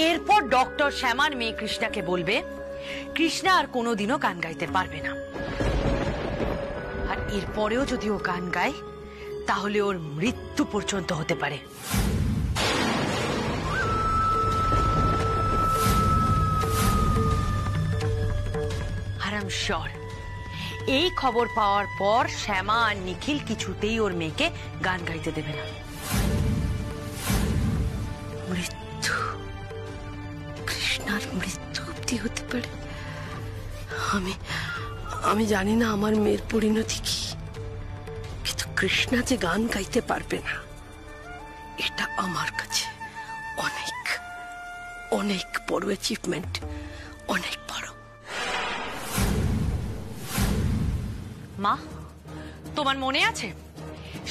এরপর ডক্টর শ্যামার মেয়ে কৃষ্ণাকে বলবে কৃষ্ণা আর কোনোদিনও গান গাইতে পারবে না, আর এরপরেও যদি ও গান গায় তাহলে ওর মৃত্যু পর্যন্ত হতে পারে। আর আই এম শিওর এই খবর পাওয়ার পর শ্যামা আর নিখিল কিছুতেই ওর মেয়েকে গান গাইতে দেবে না। মৃত্যু, কৃষ্ণার মৃত্যু অব্দি হতে পারে। আমি জানি না আমার মেয়ের পরিণতি কি, কিন্তু কৃষ্ণা যে গান গাইতে পারবে না এটা আমার কাছে অনেক অনেক বড় অ্যাচিভমেন্ট, অনেক বড়। মা, তোমার মনে আছে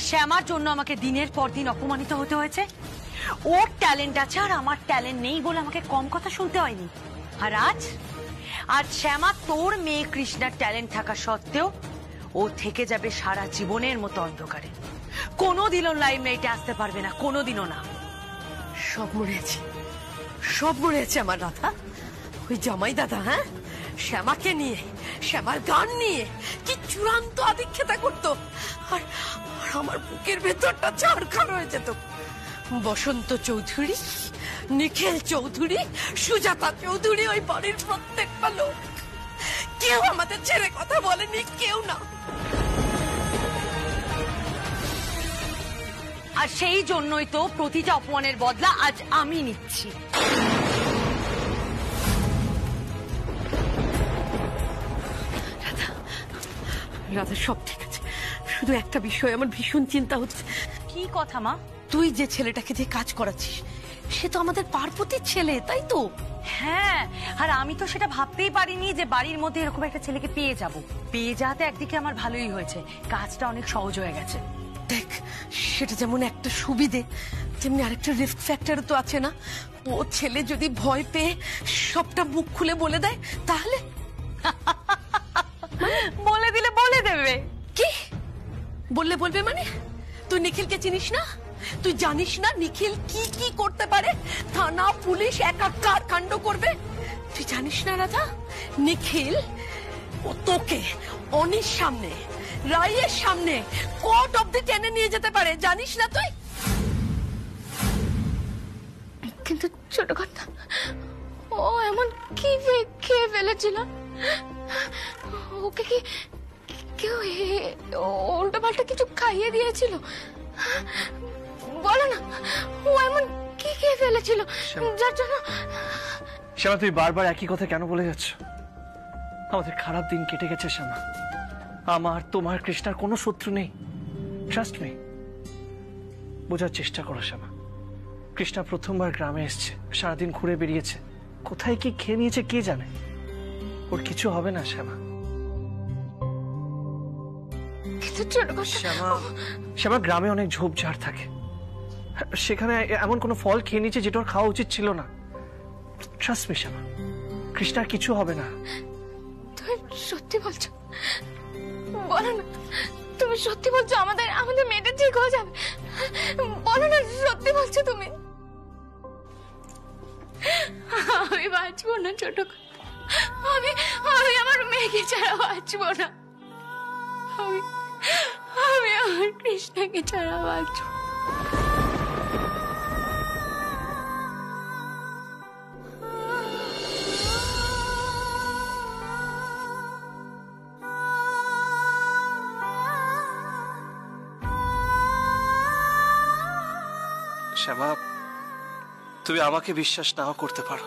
শ্যামার জন্য আমাকে দিনের পর দিন অপমানিত হতে হয়েছে? ওর ট্যালেন্ট আছে আর আমার ট্যালেন্ট নেই বলে আমাকে কম কথা শুনতে হয়নি। আর আজ শ্যামা তোর মেয়ে কৃষ্ণার ট্যালেন্ট থাকা সত্ত্বেও ও থেকে যাবে সারা জীবনের মতো অন্ধকারে, কোনোদিনও লাইমলাইটে আসতে পারবে না, কোনোদিনও না। সব মরে আছে, সব মরে আছে আমার রাধা। ওই জামাই দাদা, হ্যাঁ, শ্যামাকে নিয়ে, শ্যামার গান নিয়ে কি চূড়ান্ত আদিক্ষেতা করতো, আর আমার বুকের ভেতরটা ঝাড়খাড় হয়ে যেত। বসন্ত চৌধুরী, নিখিল চৌধুরী, সুজাতা চৌধুরী, ওই বাড়ির প্রত্যেকটা লোক, কেউ আমাদের ছেড়ে কথা বলেনি, কেউ না। আর সেই জন্যই তো প্রতিটা অপমানের বদলা আজ আমি নিচ্ছি। রাধা, সব ঠিক আছে, শুধু একটা বিষয় আমার ভীষণ চিন্তা হচ্ছে। কি কথা মা? তুই যে ছেলেটাকে দিয়ে কাজ করাচ্ছিস সে তো আমাদের পার্বতীর ছেলে, তাই তো? হ্যাঁ, আর আমি তো সেটা ভাবতেই পারিনি যে বাড়ির মধ্যে এরকম একটা ছেলেকে পেয়ে যাব। পেয়ে যাওয়াতে একদিকে আমার ভালোই হয়েছে, কাজটা অনেক সহজ হয়ে গেছে। দেখ, সেটা যেমন একটা সুবিধে, তেমনি আরেকটা রিস্ক ফ্যাক্টরও তো আছে না? ও ছেলে যদি ভয় পেয়ে সবটা মুখ খুলে বলে দেয় তাহলে? বলে দিলে বলে দেবে। কি বললে বলবে মানে? তুই নিখিলকে চিনিস না? তুই জানিস না নিখিল কি কি করতে পারে? থানা পুলিশ একাকার কাণ্ড করবে। তুই জানিস না রাধা, নিখিল ও তোকে অনির সামনে, রায়ের সামনে কোর্ট অবধি টেনে নিয়ে যেতে পারে, জানিস না তুই? কিন্তু ছোট কথা, ও এমন কি খেয়ে ফেলেছিল? ওকে কি কেউ উল্টো পাল্টা কিছু খাইয়ে দিয়েছিল? বলো না, ও এমন কি খেয়ে ফেলেছিল যার জন্য? শ্যামা, তুই বারবার একই কথা কেন বলে যাচ্ছ? আমাদের খারাপ দিন কেটে গেছে শ্যামা। আমার, তোমার, কৃষ্ণার কোনো শত্রু নেই। Trust me. বোঝার চেষ্টা করো শ্যামা। কৃষ্ণা প্রথমবার গ্রামে এসছে, সারাদিন ঘুরে বেরিয়েছে, কোথায় কি খেয়ে নিয়েছে কে জানে। ওর কিছু হবে না শ্যামা। শ্যামা, গ্রামে অনেক ঝোপঝাড় থাকে, সেখানে এমন কোনো ফল খেয়ে নিয়েছে যেটা ওর খাওয়া উচিত ছিল না। ট্রাস্ট মি শ্যামা, কৃষ্ণার কিছু হবে না। তুমি সত্যি বলছো? বলো না, তুমি সত্যি বলছো? আমাদের মেয়েটা ঠিক হয়ে যাবে? বলো না, সত্যি বলছো তুমি? আমি বাঁচবো না ছোট, আমি আমার মেয়েকে ছাড়া বাঁচবো না। আমি আমার কৃষ্ণাকে ছাড়া বাঁচবো। শ্যামা, তুমি আমাকে বিশ্বাস নাও করতে পারো,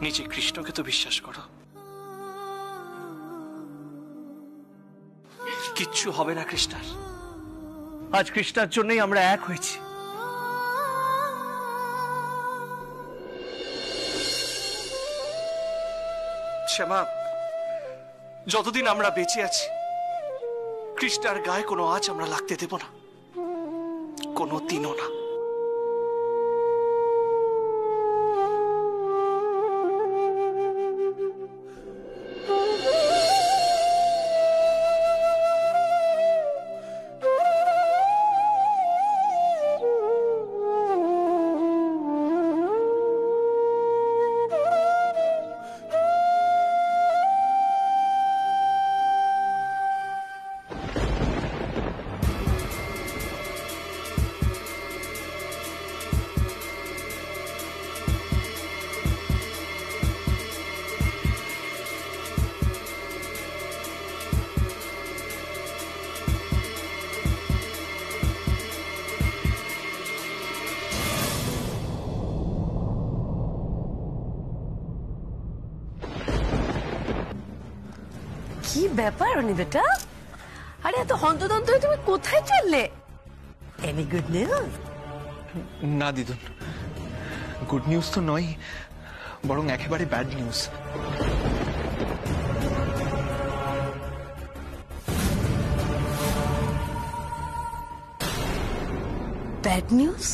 নিজে কৃষ্ণকে তো বিশ্বাস করো। কিচ্ছু হবে না কৃষ্ণার। আজ কৃষ্ণার জন্যই আমরা এক হয়েছি। শ্যামা, যতদিন আমরা বেঁচে আছি কৃষ্ণার গায়ে কোনো আঁচ আমরা লাগতে দেব না, কোনো দিনও না। কি ব্যাপার অনিবেটা? আরে এত হন্তদন্ত হয়ে তুমি কোথায় চললে? Any good news? না দিদুন, গুড নিউজ তো নয়, বরং একেবারে ব্যাড নিউজ। Bad news?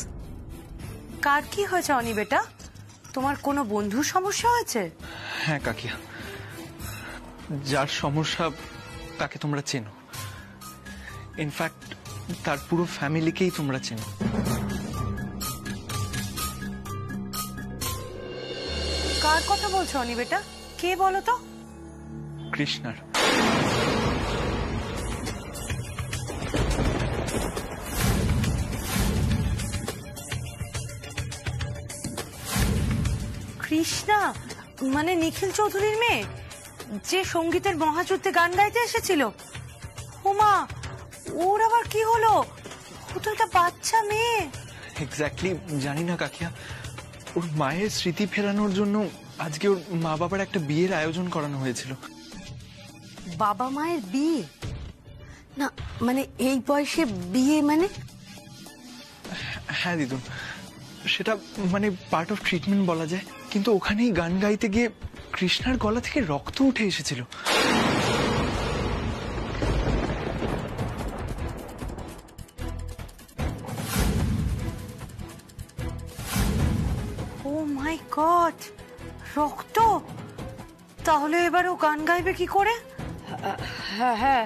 কার কি হয়েছে অনিবেটা? তোমার কোনো বন্ধুর সমস্যা হয়েছে? হ্যাঁ কাকিয়া, যার সমস্যা তাকে তোমরা চেনো, ইনফ্যাক্ট তার পুরো ফ্যামিলিকেই তোমরা চেনো। কার কথা বলছো অনিবেটা? কে বলো তো? কৃষ্ণার। কৃষ্ণা মানে নিখিল চৌধুরীর মেয়ে, যে সঙ্গীতের মহাযুদ্ধে গান গাইতে এসেছিল? ওমা, ওর আবার কি হলো? ও তো একটা বাচ্চা মেয়ে। এক্স্যাক্টলি জানি না কাকিয়া, ওর মায়ের স্মৃতি ফেরানোর জন্য আজকে ওর মা বাবার একটা বিয়ের আয়োজন করানো হয়েছিল। বাবা মায়ের বিয়ে? না মানে এই বয়সে বিয়ে মানে? হ্যাঁ দিদুন, সেটা মানে পার্ট অফ ট্রিটমেন্ট বলা যায়। কিন্তু ওখানেই গান গাইতে গিয়ে কৃষ্ণার গলা থেকে রক্ত উঠে এসেছিল। ও মাই গড, রক্ত! তাহলে এবার ও গান গাইবে কি করে? হ্যাঁ হ্যাঁ,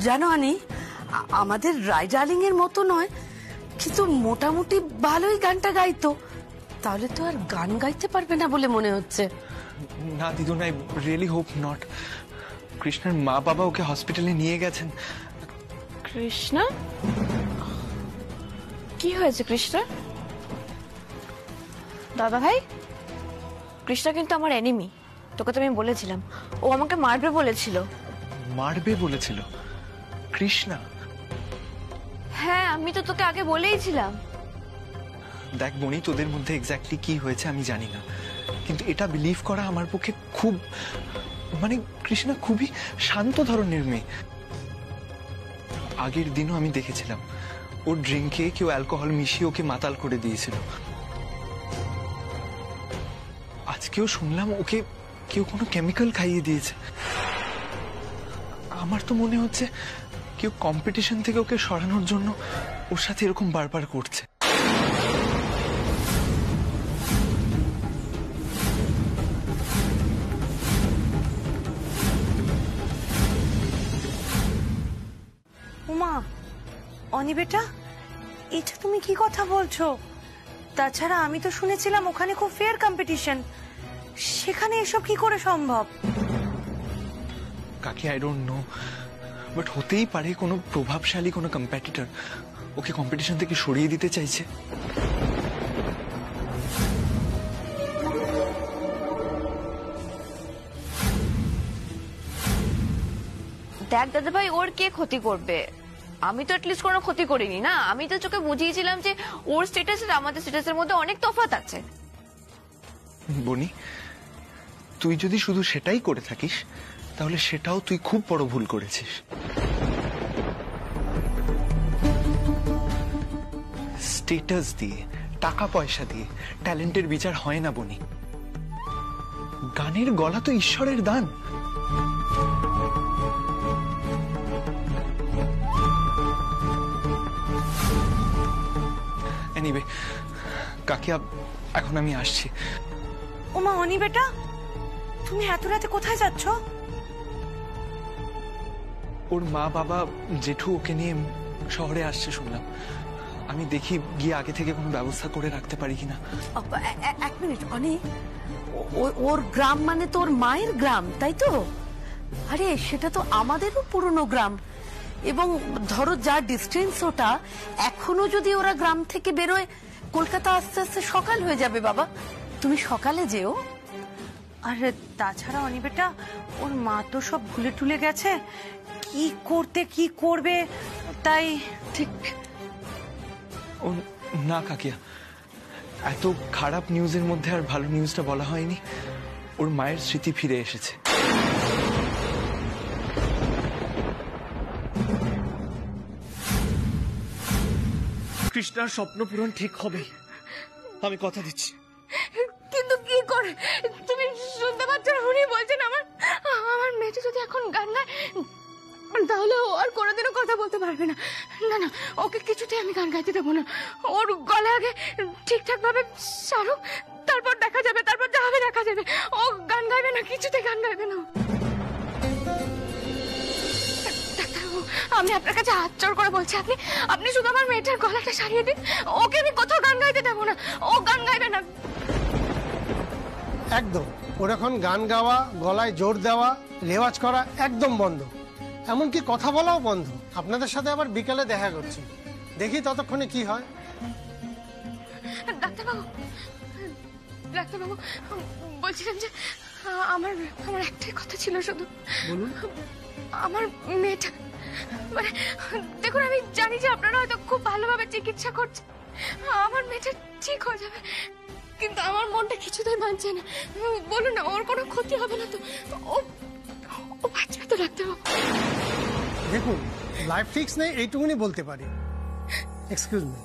জানো আনি, আমাদের রায় ডার্লিং এর মতো নয়, কিন্তু মোটামুটি ভালোই গানটা গাইতো। তাহলে তো আর গান গাইতে পারবে না বলে মনে হচ্ছে। না দিদুন, আই রিয়েলি হোপ নট। কৃষ্ণার মা বাবা ওকে হসপিটালে নিয়ে গেছেন। কৃষ্ণা? কি হয়েছে কৃষ্ণা? দাদা ভাই, কৃষ্ণা কিন্তু আমার এনিমি, তোকে তো আমি বলেছিলাম। ও আমাকে মারবে বলেছিল। মারবে বলেছিল কৃষ্ণা? হ্যাঁ, আমি তো তোকে আগে বলেইছিলাম। দেখ বনি, তোদের মধ্যে এক্স্যাক্টলি কি হয়েছে আমি জানি না, কিন্তু এটা বিলিভ করা আমার পক্ষে খুব, মানে কৃষ্ণা খুবই শান্ত ধরনের মেয়ে। আগের দিনও আমি দেখেছিলাম ওর ড্রিঙ্কে কেউ অ্যালকোহল মিশিয়ে ওকে মাতাল করে দিয়েছিল। আজকেও শুনলাম ওকে কেউ কোনো কেমিক্যাল খাইয়ে দিয়েছে। আমার তো মনে হচ্ছে কেউ কম্পিটিশন থেকে ওকে সরানোর জন্য ওর সাথে এরকম বারবার করছে। উমা, অনিবেটা, এটা তুমি কি কথা বলছো? তাছাড়া আমি তো শুনেছিলাম ওখানে খুব ফেয়ার কম্পিটিশন, সেখানে এসব কি করে সম্ভব? কাকি, আই ডোন্ট নো, বাট হতেই পারে কোনো প্রভাবশালী কোনো কম্পিটিটর ওকে কম্পিটিশন থেকে সরিয়ে দিতে চাইছে। দেখ দাদা ভাই, ওর কে ক্ষতি করবে? আমি তো অ্যাটলিস্ট কোনো ক্ষতি করিনি না, আমি তো চোখে বুঝিয়েছিলাম যে ওর স্ট্যাটাস আর আমাদের স্ট্যাটাসের মধ্যে অনেক তফাৎ আছে। বনি, তুই যদি শুধু সেটাই করে থাকিস তাহলে সেটাও তুই খুব বড় ভুল করেছিস। স্ট্যাটাস দিয়ে, টাকা পয়সা দিয়ে ট্যালেন্টের বিচার হয় না বনি। গানের গলা তো ঈশ্বরের দান। এনিওয়ে কাকিয়া, এখন আমি আসছি। ওমা অনি বেটা, তুমি এত রাতে কোথায় যাচ্ছ? ওর মা বাবা জেঠু ওকে নিয়ে শহরে আসছে শুনলাম। আমি দেখি গিয়ে আগে থেকে কোনো ব্যবস্থা করে রাখতে পারি কিনা। এক মিনিট অনি, ওর গ্রাম মানে তোর মায়ের গ্রাম তাই তো? আরে সেটা তো আমাদেরও পুরনো গ্রাম, এবং ধরো যা ডিস্টেন্স ওটা, এখনো যদি ওরা গ্রাম থেকে বেরোয় কলকাতা আস্তে আস্তে সকাল হয়ে যাবে বাবা। তুমি সকালে যেও। আর তাছাড়া অনি বেটা, ওর মা তো সব ভুলে টুলে গেছে, কি করতে কি করবে, তাই ঠিক। ও না কাকিয়া, এত খারাপ নিউজের মধ্যে আর ভালো নিউজটা বলা হয়নি। ওর মায়ের স্মৃতি ফিরে এসেছে। কৃষ্ণার স্বপ্ন পূরণ ঠিক হবে, আমি কথা দিচ্ছি। কিন্তু কি করে? তুমি শুনতে পাচ্ছ না? উনি বলছেন আমার মেয়েটা যদি এখন গান গায় তাহলে ও আর কোনোদিনও কথা বলতে পারবে না। না না, ওকে কিছুতেই আমি গান গাইতে দেবো না। ওর গলা আগে ঠিকঠাক ভাবে সারুক, তারপর দেখা যাবে, তারপর যা হবে দেখা যাবে। ও গান গাইবে না, কিছুতে গান গাইবে না। ডাক্তারবাবু, আমি আপনার কাছে হাত জোড় করে বলছি, আপনি শুধু আমার মেয়েটার গলাটা সারিয়ে দিন। ওকে আমি কোথাও গান গাইতে দেবো না, ও গান গাইবে না। একদম ওর এখন গান গাওয়া, গলায় জোর দেওয়া, রেওয়াজ করা একদম বন্ধ, এমনকি কথা বলাও বন্ধ। আপনাদের সাথে আবার বিকেলে দেখা করছি, দেখি ততক্ষণে কি হয়। ডাক্তারবাবু বলছিলাম যে আমার একটাই কথা ছিল শুধু। বলুন। আমার মেয়েটা, মানে দেখুন, আমি জানি যে আপনারা হয়তো খুব ভালোভাবে চিকিৎসা করছেন, আমার মেয়েটা ঠিক হয়ে যাবে, কিন্তু আমার মনটা কিছুতেই মানছে না। বলুন না, ওর কোনো ক্ষতি হবে না তো? ও বাঁচবে তো ডাক্তারবাবু? দেখুন, লাইফ ফিক্স নেই এইটুকুনি বলতে পারি। Excuse me.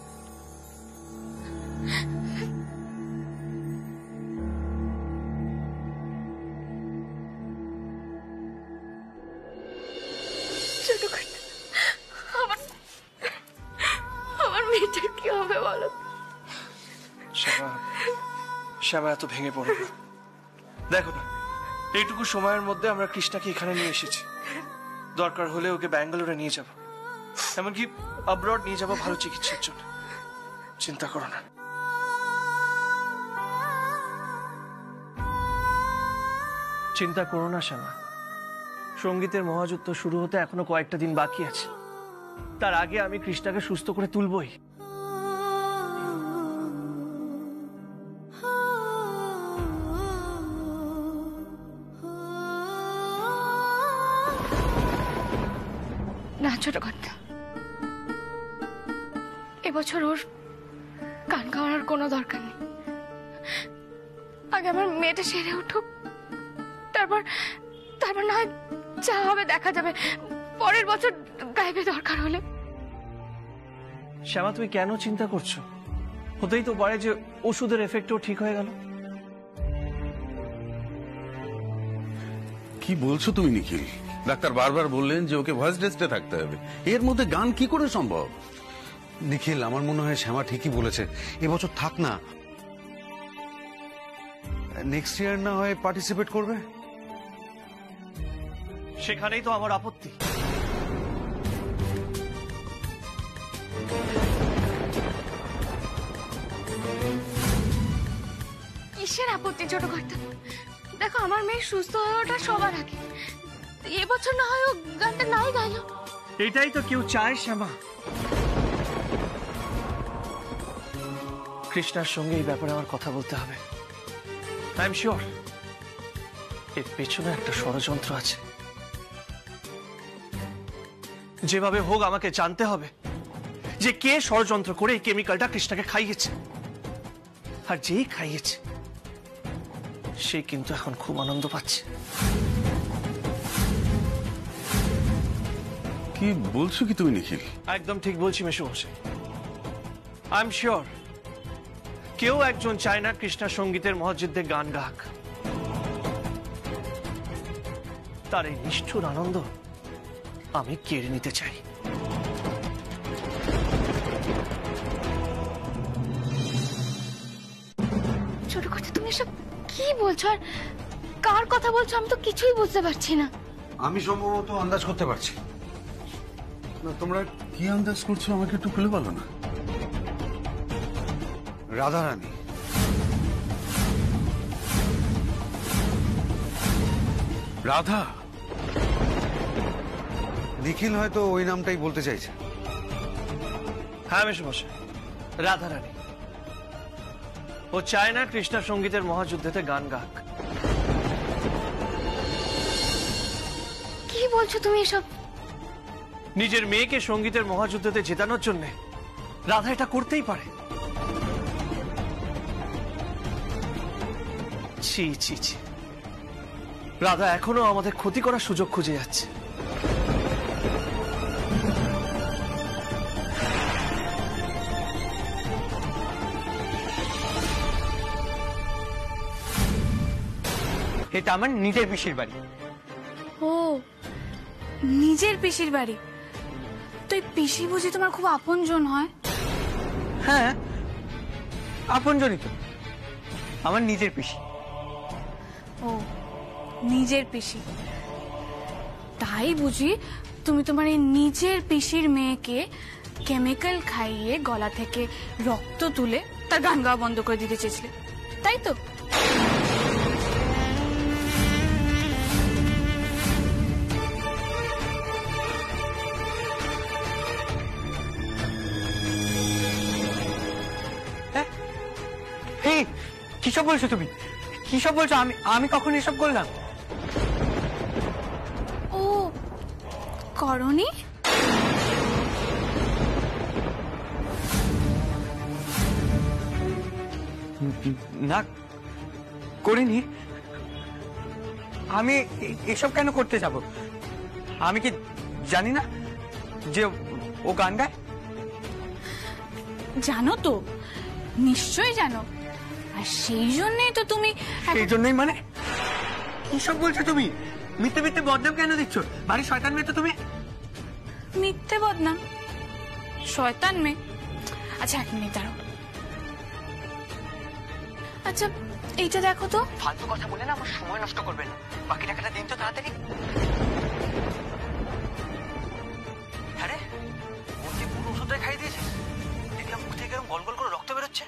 আমার মেয়েটা কি হবে বলো? শ্যামা এত ভেঙে পড়ো না। দেখো না, এইটুকু সময়ের মধ্যে আমরা কৃষ্ণাকে এখানে নিয়ে এসেছি। দরকার হলে ওকে ব্যাঙ্গালোরে নিয়ে যাব, এমনকি অব্রড নিয়ে যাব ভালো চিকিৎসার জন্য। চিন্তা করো না। চিন্তা করো না শ্যামা, সঙ্গীতের মহাযুদ্ধ শুরু হতে এখনো কয়েকটা দিন বাকি আছে। তার আগে আমি কৃষ্ণাকে সুস্থ করে তুলবই। না ছোট কথা, এবছর ওর গান গাওয়ার কোনো দরকার নেই। আগে আমার মেয়েটা সেরে উঠুক, তারপর না হয় যা হবে দেখা যাবে। পরের বছর গাইবে দরকার হলে। শ্যামা, তুমি কেন চিন্তা করছো? হতেই তো পারে যে ওষুধের এফেক্টও ঠিক হয়ে গেল। কি বলছো তুমি নিখিল? ডাক্তার বারবার বললেন যে ওকে ভয়েস রেস্টে থাকতে হবে, এর মধ্যে গান কি করে সম্ভব? নিখিল, আমার মনে হয় শ্যামা ঠিকই বলেছে, এবছর থাক না, নেক্সট ইয়ার না হয় পার্টিসিপেট করবে। সেখানেই তো আমার আপত্তি। কিসের আপত্তি ছোট কর্তা? দেখো, আমার মেয়ে সুস্থ হওয়াটা সবার আগে। এবছর না হয় ও গানটা নাই গাইলো। এটাই তো কেউ চায় শ্যামা। কৃষ্ণার সঙ্গে এই ব্যাপারে আমার কথা বলতে হবে। আই এম শিওর এর পেছনে একটা ষড়যন্ত্র আছে। যেভাবে হোক আমাকে জানতে হবে যে কে ষড়যন্ত্র করে এই কেমিক্যালটা কৃষ্ণাকে খাইয়েছে, আর যেই খাইয়েছে সে কিন্তু এখন খুব আনন্দ পাচ্ছে। কি বলছো কি তুমি নিখিল? একদম ঠিক বলছি মেসোমশাই। আই এম শিওর কেউ একজন চায় না কৃষ্ণা সঙ্গীতের মহযুদ্ধে গান গাক। তার এই নিষ্ঠুর আনন্দ আমি কেড়ে নিতে চাই। ছোট কথা, তুমি সব কি বলছো আর কার কথা বলছো? আমি তো কিছুই বুঝতে পারছি না। আমি সম্ভবত আন্দাজ করতে পারছি। না, তোমরা কি আন্দাজ করছো আমাকে একটু খুলে বলো না। রাধারানী। রাধা? নিখিল হয়তো ওই নামটাই বলতে চাইছে। হ্যাঁ মেসোমশাই, রাধারানী। ও চায় না কৃষ্ণা সঙ্গীতের মহাযুদ্ধেতে গান গাক। কি বলছো তুমি এসব? নিজের মেয়েকে সঙ্গীতের মহাযুদ্ধতে জেতানোর জন্য রাধা এটা করতেই পারে। ছি ছি ছি, রাধা এখনো আমাদের ক্ষতি করার সুযোগ খুঁজে যাচ্ছে। এটা আমার নিজের পিসির বাড়ি। ও, নিজের পিসির বাড়ি? তো এই পিসি বুঝি তোমার খুব আপনজন হয়? হ্যাঁ, আপনজনই তো, আমার নিজের পিসি। ও, নিজের পিসি। তাই বুঝি তুমি তোমার এই নিজের পিসির মেয়েকে কেমিক্যাল খাইয়ে গলা থেকে রক্ত তুলে তার গান গাওয়া বন্ধ করে দিতে চেয়েছিলে, তাই তো? কিসব বলছো তুমি? কিসব বলছো? আমি কখন এসব করলাম? ও, করনি? না, করিনি। আমি এসব কেন করতে যাব? আমি কি জানি না যে ও গান গায়? জানো তো, নিশ্চয়ই জানো। আর সেই জন্যই তো তুমি। সেই জন্যই মানে? কিসব বলছো তুমি? মিথ্যে মিথ্যে বদনাম কেন দিচ্ছ? বাড়ি শয়তান মেয়ে তো তুমি। মিথ্যে বদনাম? শয়তান মেয়ে? আচ্ছা, এক মিনিট দাঁড়াও। আচ্ছা, এইটা দেখো তো। ফালতু কথা বলে না আমার সময় নষ্ট করবে না। বাকি টাকাটা দিন তো তাড়াতাড়ি। আরে, ওর কি পুরো ওষুধটাই খাইয়ে দিয়েছিস? দেখলাম মুখ থেকে এরকম গল গল করে রক্ত বেরোচ্ছে।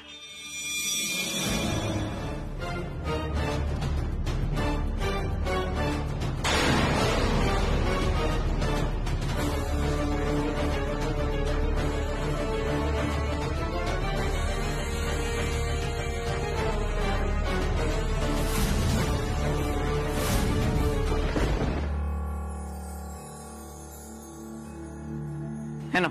হ্যাঁ,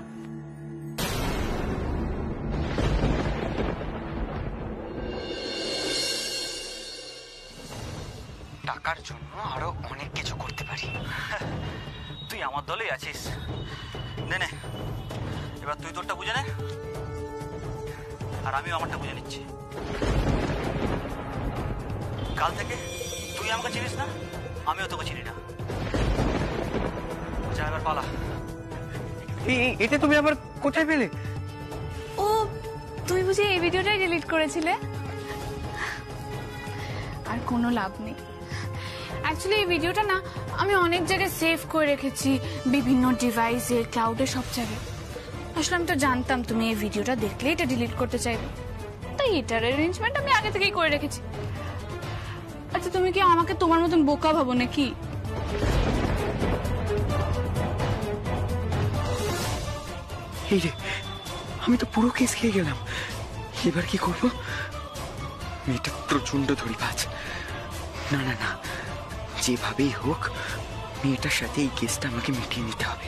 টাকার জন্য আরো অনেক কিছু করতে পারি। তুই আমার দলেই আছিস। নে, এবার তুই তোরটা বুঝে নে, আর আমিও আমারটা বুঝে নিচ্ছি। কাল থেকে তুই আমাকে চিনিস না, আমিও তোকে চিনি না। যা, এবার পালা। এটা তুমি আবার কোথায় পেলে? ও, তুমি বুঝি এই ভিডিওটাই ডিলিট করেছিলে? আর কোনো লাভ নেই। অ্যাকচুয়ালি এই ভিডিওটা না আমি অনেক জায়গায় সেভ করে রেখেছি, বিভিন্ন ডিভাইসে, ক্লাউডে, সব জায়গায়। আসলে আমি তো জানতাম তুমি এই ভিডিওটা দেখলে এটা ডিলিট করতে চাইবে, তাই এটার অ্যারেঞ্জমেন্ট আমি আগে থেকেই করে রেখেছি। আচ্ছা, তুমি কি আমাকে তোমার মতন বোকা ভাবো নাকি? এই রে, আমি তো পুরো কেস খেয়ে গেলাম। এবার কি করবো? মেয়েটা প্রচন্ড ধরিবাজ। না না না, যেভাবেই হোক মেয়েটার সাথে এই কেসটা আমাকে মিটিয়ে নিতে হবে।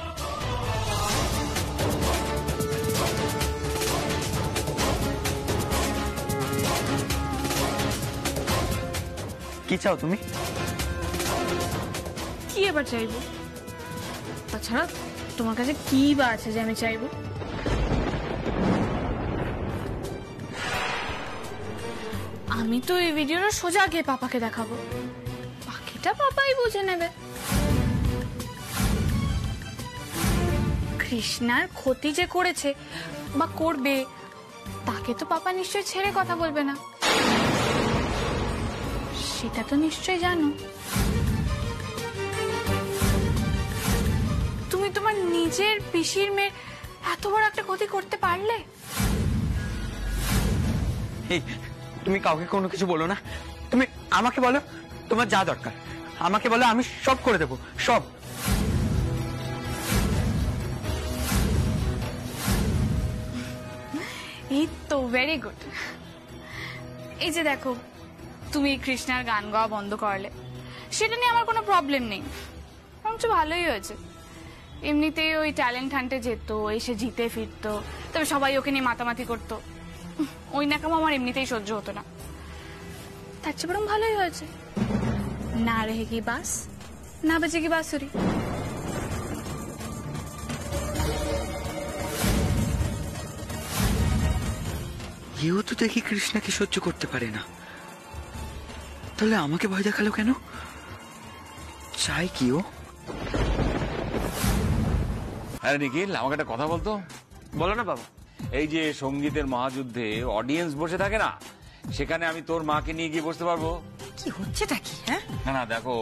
কি চাও তুমি? কি এবার চাইবো? তাছাড়া তোমার কাছে কি বা আছে যে আমি চাইবো? আমি তো এই ভিডিওটা সোজা গিয়ে পাপাকে দেখাবো, বাকিটা পাপাই বুঝে নেবে। কৃষ্ণার ক্ষতি যে করেছে বা করবে তাকে তো পাপা নিশ্চয়ই ছেড়ে কথা বলবে না, সেটা তো নিশ্চয়ই জানো। তুমি তোমার নিজের পিসির মেয়ের এত বড় একটা ক্ষতি করতে পারলে? তুমি কাউকে কোনো কিছু বলো না, তুমি আমাকে বলো তোমার যা দরকার, আমাকে বলো, আমি সব করে দেবো, সব। এই তো ভেরি গুড। এই যে দেখো, তুমি কৃষ্ণার গান গাওয়া বন্ধ করলে, সেটা নিয়ে আমার কোনো প্রবলেম নেই, বরঞ্চ ভালোই হয়েছে। এমনিতেই ওই ট্যালেন্ট হান্টে যেত, এসে জিতে ফিরতো, তবে সবাই ওকে নিয়ে মাতামাতি করতো, ওই নাকামো আমার এমনিতেই সহ্য হতো না। তার চেয়ে বরং ভালোই হয়েছে, না রেহেগি বাস না বেজেগি বাঁশুরি। কেউ তো দেখি কৃষ্ণাকে সহ্য করতে পারে না, তাহলে আমাকে ভয় দেখালো কেন? চাই কি ও? আরে নিখিল, আমাকে একটা কথা বলতো। বলো না বাবা। এই যে সঙ্গীতের মহাযুদ্ধে অডিয়েন্স বসে থাকে না, সেখানে আমি তোর মাকে নিয়ে গিয়ে বসতে পারবো? কি হচ্ছেটা কি? হ্যাঁ না না, দেখো,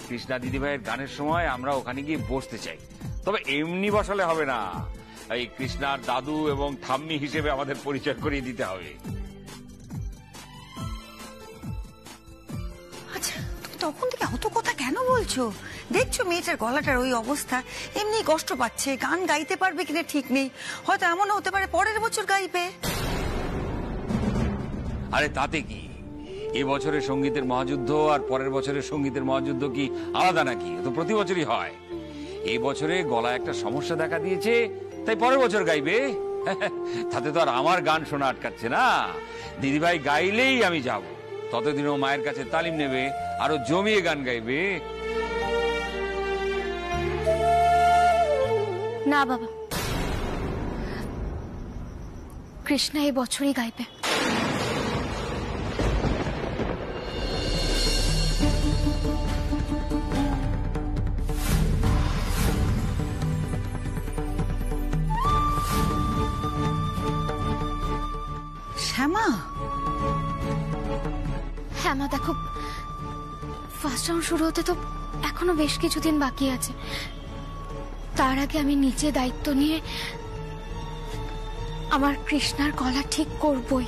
কৃষ্ণা দিদিভাইয়ের গানের সময় আমরা ওখানে গিয়ে বসতে চাই, তবে এমনি বসালে হবে না, এই কৃষ্ণার দাদু এবং ঠাম্মি হিসেবে আমাদের পরিচয় করিয়ে দিতে হবে। আচ্ছা, তুমি তখন থেকে অত কথা কেন বলছো? দেখছো মেয়েটার গলাটার ওই অবস্থা, এমনি কষ্ট পাচ্ছে, গান গাইতে পারবে কিনা ঠিক নেই, হয়তো এমনও হতে পারে পরের বছর গাইবে। আরে তাতে কি, এবছরের সঙ্গীতের মহাযুদ্ধ আর পরের বছরের সঙ্গীতের মহাযুদ্ধ কি আলাদা নাকি? তো প্রতি বছরই হয়। এই বছরে গলায় একটা সমস্যা দেখা দিয়েছে, তাই পরের বছর গাইবে। তাতে তো আর আমার গান শোনা আটকাচ্ছে না, দিদিভাই গাইলেই আমি যাব, ততদিনও মায়ের কাছে তালিম নেবে, আরো জমিয়ে গান গাইবে। না বাবা, কৃষ্ণা এই বছরই গাইবে। শ্যামা, হ্যাঁ মা, দেখো, ফার্স্ট রাউন্ড শুরু হতে তো এখনো বেশ কিছুদিন বাকি আছে, তার আগে আমি নিজে দায়িত্ব নিয়ে আমার কৃষ্ণার গলা ঠিক করবই।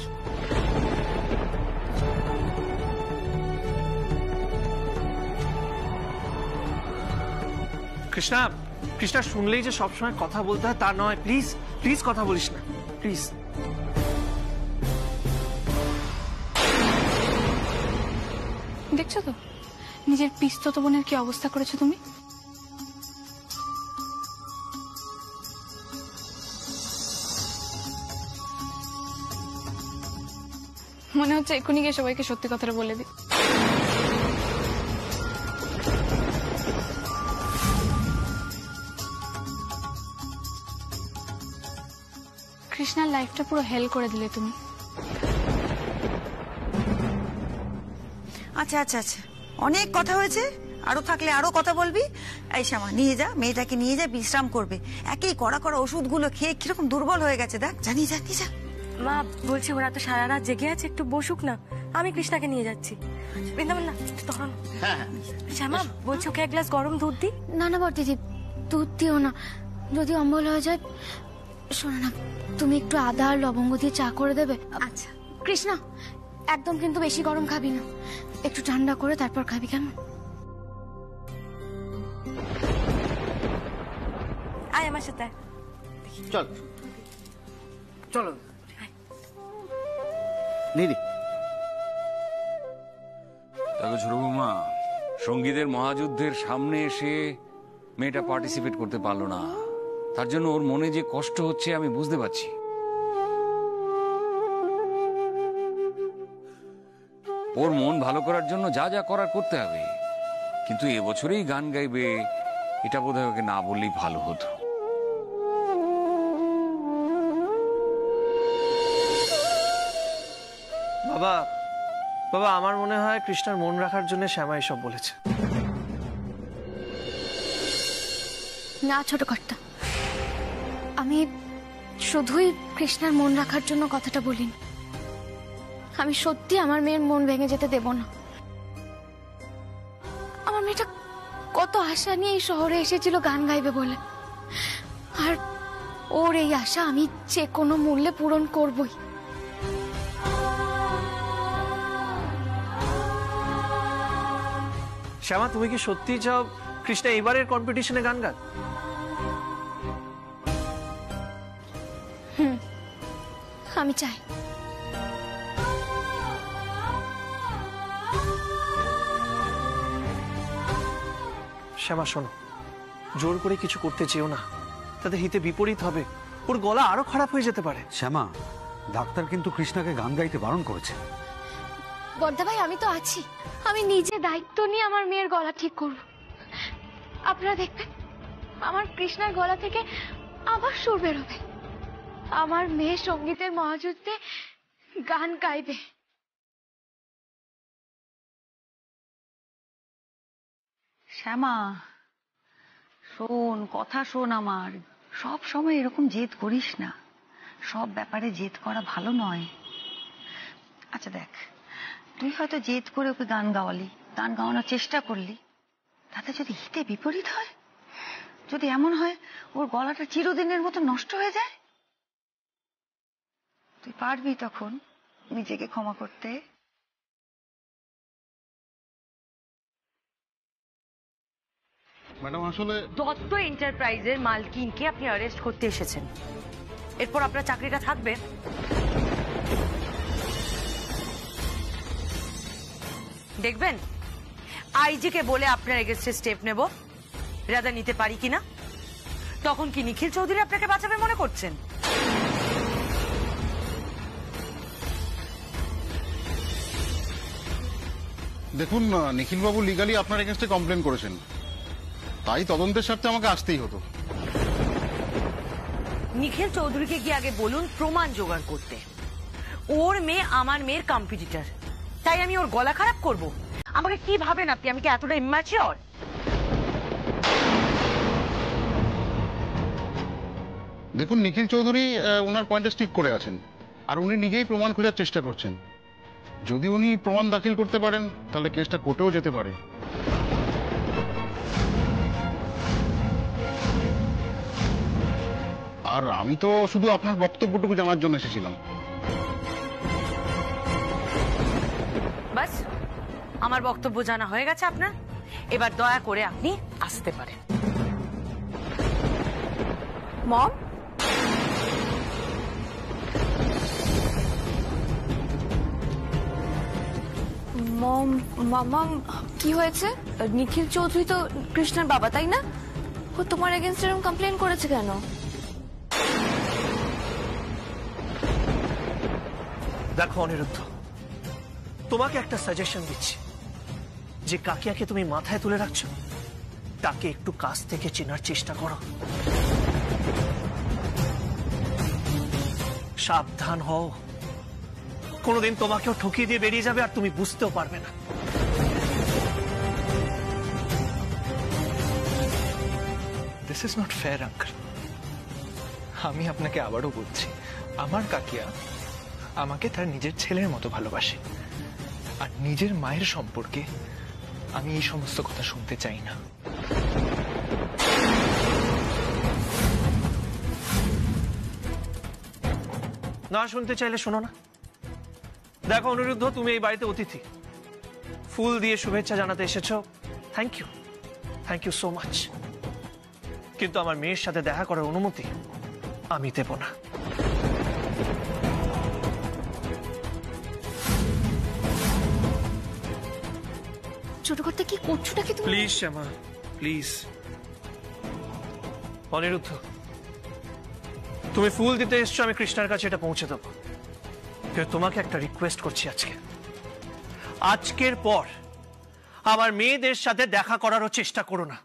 কৃষ্ণা, কৃষ্ণা শুনলেই যে সবসময় কথা বলতে হয় তা নয়, প্লিজ প্লিজ কথা বলিস না, প্লিজ। দেখছো তো নিজের পিস্তত বোনের কি অবস্থা করেছো তুমি? মনে হচ্ছে এক্ষুনি গিয়ে সবাইকে সত্যি কথাটা বলে দিই। কৃষ্ণার লাইফটা পুরো হেল করে দিলে তুমি। আচ্ছা আচ্ছা আচ্ছা, অনেক কথা হয়েছে, আরো থাকলে আরো কথা বলবি। এই শ্যামা, নিয়ে যা মেয়েটাকে, নিয়ে যা, বিশ্রাম করবে, একই কড়া কড়া ওষুধগুলো খেয়ে কিরকম দুর্বল হয়ে গেছে, দেখ, জানি যা, নিয়ে যা। মা বলছি ওরা তো সারা রাত জেগে আছে, একটু বসুক না, আমি কৃষ্ণাকে নিয়ে যাচ্ছি। বৃন্দাবন না, তখন শ্যামা বলছি ওকে এক গ্লাস গরম দুধ দি। না না বড় দিদি, দুধ দিও না, যদি অম্বল হয়ে যায়। শোনো না, তুমি একটু আদা আর লবঙ্গ দিয়ে চা করে দেবে। আচ্ছা। কৃষ্ণা, একদম কিন্তু বেশি গরম খাবি না, একটু ঠান্ডা করে তারপর খাবি, কেমন? আয় আমার সাথে, চল চলো। দেখো ছোট বৌমা, সঙ্গীতের মহাযুদ্ধের সামনে এসে মেয়েটা পার্টিসিপেট করতে পারলো না, তার জন্য ওর মনে যে কষ্ট হচ্ছে আমি বুঝতে পারছি। ওর মন ভালো করার জন্য যা যা করার করতে হবে, কিন্তু এবছরেই গান গাইবে এটা বোধহয় ওকে না বললেই ভালো হতো। বাবা বাবা আমার মনে হয় কৃষ্ণার মন রাখার জন্য শ্যামা এসব বলেছে। না ছোট কর্তা, আমি শুধুই কৃষ্ণার মন রাখার জন্য কথাটা বলিনি। আমি সত্যি আমার মেয়ের মন ভেঙে যেতে দেব না। আমার মেয়েটা কত আশা নিয়ে এই শহরে এসেছিল গান গাইবে বলে, আর ওর এই আশা আমি যে কোনো মূল্যে পূরণ করবই। শ্যামা, তুমি কি সত্যি চাও কৃষ্ণা এবারের কম্পিটিশনে গান গান? আমি চাই। শ্যামা শোনো, জোর করে কিছু করতে চেও না, তাতে হিতে বিপরীত হবে, ওর গলা আরো খারাপ হয়ে যেতে পারে। শ্যামা, ডাক্তার কিন্তু কৃষ্ণাকে গান গাইতে বারণ করেছে। বর্দা ভাই, আমি তো আছি, আমি নিজে দায়িত্ব নিয়ে আমার মেয়ের গলা ঠিক করব। আপনারা দেখবেন আমার কৃষ্ণার গলা থেকে আবার সুর বেরোবে, আমার মেয়ে সঙ্গীতের মহাযুদ্ধে গান গাইবে। শ্যামা শোন, কথা শোন আমার, সব সময় এরকম জেদ করিস না, সব ব্যাপারে জেদ করা ভালো নয়। আচ্ছা দেখ, তুই হয়তো জেদ করে ওকে গান গাওয়ালি, গান গাওয়ানোর চেষ্টা করলি, তাতে যদি হিতে বিপরীত হয়, যদি এমন হয় ওর গলাটা চিরদিনের মতো নষ্ট হয়ে যায়, তুই পারবি তখন নিজেকে ক্ষমা করতে? ম্যাডাম, আসলে দত্ত এন্টারপ্রাইজের মালকিনকে আপনি অ্যারেস্ট করতে এসেছেন, এরপর আপনার চাকরিটা থাকবে? দেখবেন আইজি কে বলে আপনার এগেইনস্টে স্টেপ নেব, রাজা নিতে পারি কিনা। তখন কি নিখিল চৌধুরী আপনাকে বাঁচাবে মনে করছেন? দেখুন, নিখিলবাবু লিগালি আপনার এগেনস্টে কমপ্লেন করেছেন, তাই তদন্তের স্বার্থে আমাকে আসতেই হতো। নিখিল চৌধুরীকে গিয়ে আগে বলুন প্রমাণ জোগাড় করতে। ওর মেয়ে আমার মেয়ের কম্পিটিটর, তাই আমি ওর গলা খারাপ করব? আমাকে কি ভাবেন আপনি? আমি কি এতটা ইম্যাচিওর? দেখুন, নিখিল চৌধুরী ওনার পয়েন্টে স্টিক করে আছেন, আর উনি নিজেই প্রমাণ খোঁজার চেষ্টা করছেন। যদি উনি প্রমাণ দাখিল করতে পারেন তাহলে কেসটা কোর্টেও যেতে পারে। আর আমি তো শুধু আপনার বক্তব্যটুকু জানার জন্য এসেছিলাম। বাস, আমার বক্তব্য জানা হয়ে গেছে আপনার, এবার দয়া করে আপনি আসতে পারেন। মম, মম, মামাম, কি হয়েছে? নিখিল চৌধুরী তো কৃষ্ণার বাবা, তাই না? ও তোমার এগেইনস্ট এরকম কমপ্লেন করেছে কেন? দেখো অনিরুদ্ধ, তোমাকে একটা সাজেশন দিচ্ছি, যে কাকিয়াকে তুমি মাথায় তুলে রাখছো তাকে একটু কাছ থেকে চেনার চেষ্টা করো। সাবধান হও, কোনোদিন তোমাকেও ঠকিয়ে দিয়ে বেরিয়ে যাবে আর তুমি বুঝতেও পারবে না। This is not fair uncle. আমি আপনাকে আবারও বলছি, আমার কাকিয়া আমাকে তার নিজের ছেলের মতো ভালোবাসে, আর নিজের মায়ের সম্পর্কে আমি এই সমস্ত কথা শুনতে চাই না। না শুনতে চাইলে শোনো না। দেখো অনিরুদ্ধ, তুমি এই বাড়িতে অতিথি, ফুল দিয়ে শুভেচ্ছা জানাতে এসেছো, থ্যাংক ইউ সো মাচ, কিন্তু আমার মেয়ের সাথে দেখা করার অনুমতি আমি দেব না। ছোট করতে কি করছোটা কি তুমি? Please Shyama, please. অনিরুদ্ধ, তুমি ফুল দিতে এসছো, আমি কৃষ্ণার কাছে এটা পৌঁছে দেবো, কিন্তু তোমাকে একটা রিকোয়েস্ট করছি আজকে, আজকের পর আমার মেয়েদের সাথে দেখা করারও চেষ্টা করো না।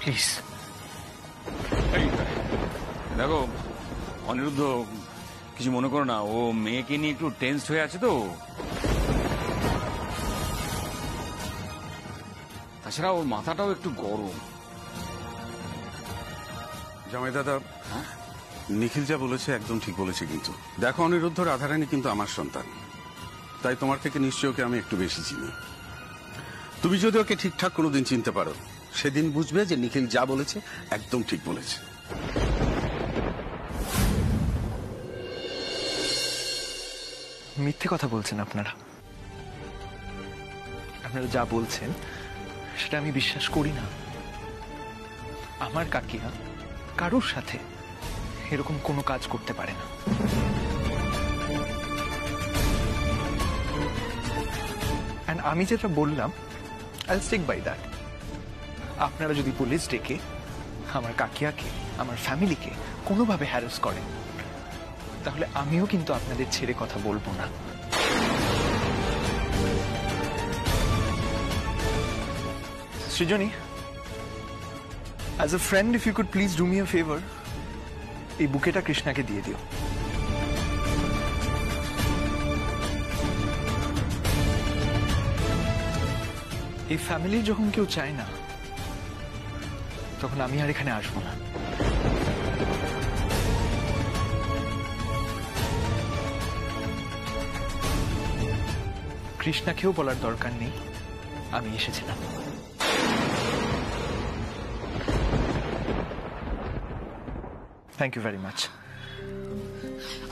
প্লিজ। দেখো অনিরুদ্ধ, কিছু মনে করো না, ও মেয়েকে নিয়ে একটু টেন্সড হয়ে আছে তো। তাছাড়া ওর মাথাটাও একটু গরম। জামাই দাদা, নিখিল যা বলেছে একদম ঠিক বলেছে। কিন্তু দেখো অনিরুদ্ধ, রাধারানী কিন্তু আমার সন্তান, তাই তোমার থেকে নিশ্চয় ওকে আমি একটু বেশি চিনি। তুমি যদি ওকে ঠিকঠাক কোনোদিন চিনতে পারো, সেদিন বুঝবে যে নিখিল যা বলেছে একদম ঠিক বলেছে। মিথ্যে কথা বলছেন আপনারা। আপনারা যা বলছেন সেটা আমি বিশ্বাস করি না। আমার কাকিয়া কারোর সাথে এরকম কোনো কাজ করতে পারে না। এন্ড আমি যেটা বললাম, আইল স্টিক বাই দ্যাট। আপনারা যদি পুলিশ ডেকে আমার কাকিয়াকে, আমার ফ্যামিলিকে কোনোভাবে হ্যারাস করেন, তাহলে আমিও কিন্তু আপনাদের ছেড়ে কথা বলবো না। সৃজনী, as a friend, if you could please do me a favor, এই বুকেটা কৃষ্ণাকে দিয়ে দিও। এই ফ্যামিলি যখন কেউ চায় না, তখন আমি আর এখানে আসবো না। কৃষ্ণাকেও বলার দরকার নেই আমি এসেছিলাম। Thank you very much.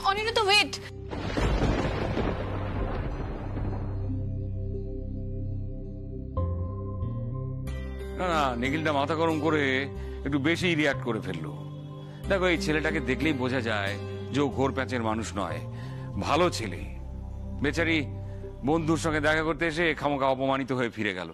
Aniruddha, wait. না না, নিখিলটা মাথা গরম করে একটু বেশি রিয়াক্ট করে ফেললো। দেখো, এই ছেলেটাকে দেখলেই বোঝা যায় যে ও ঘোর প্যাচের মানুষ নয়, ভালো ছেলে। বেচারি বন্ধুর সঙ্গে দেখা করতে এসে খামোখা অপমানিত হয়ে ফিরে গেল।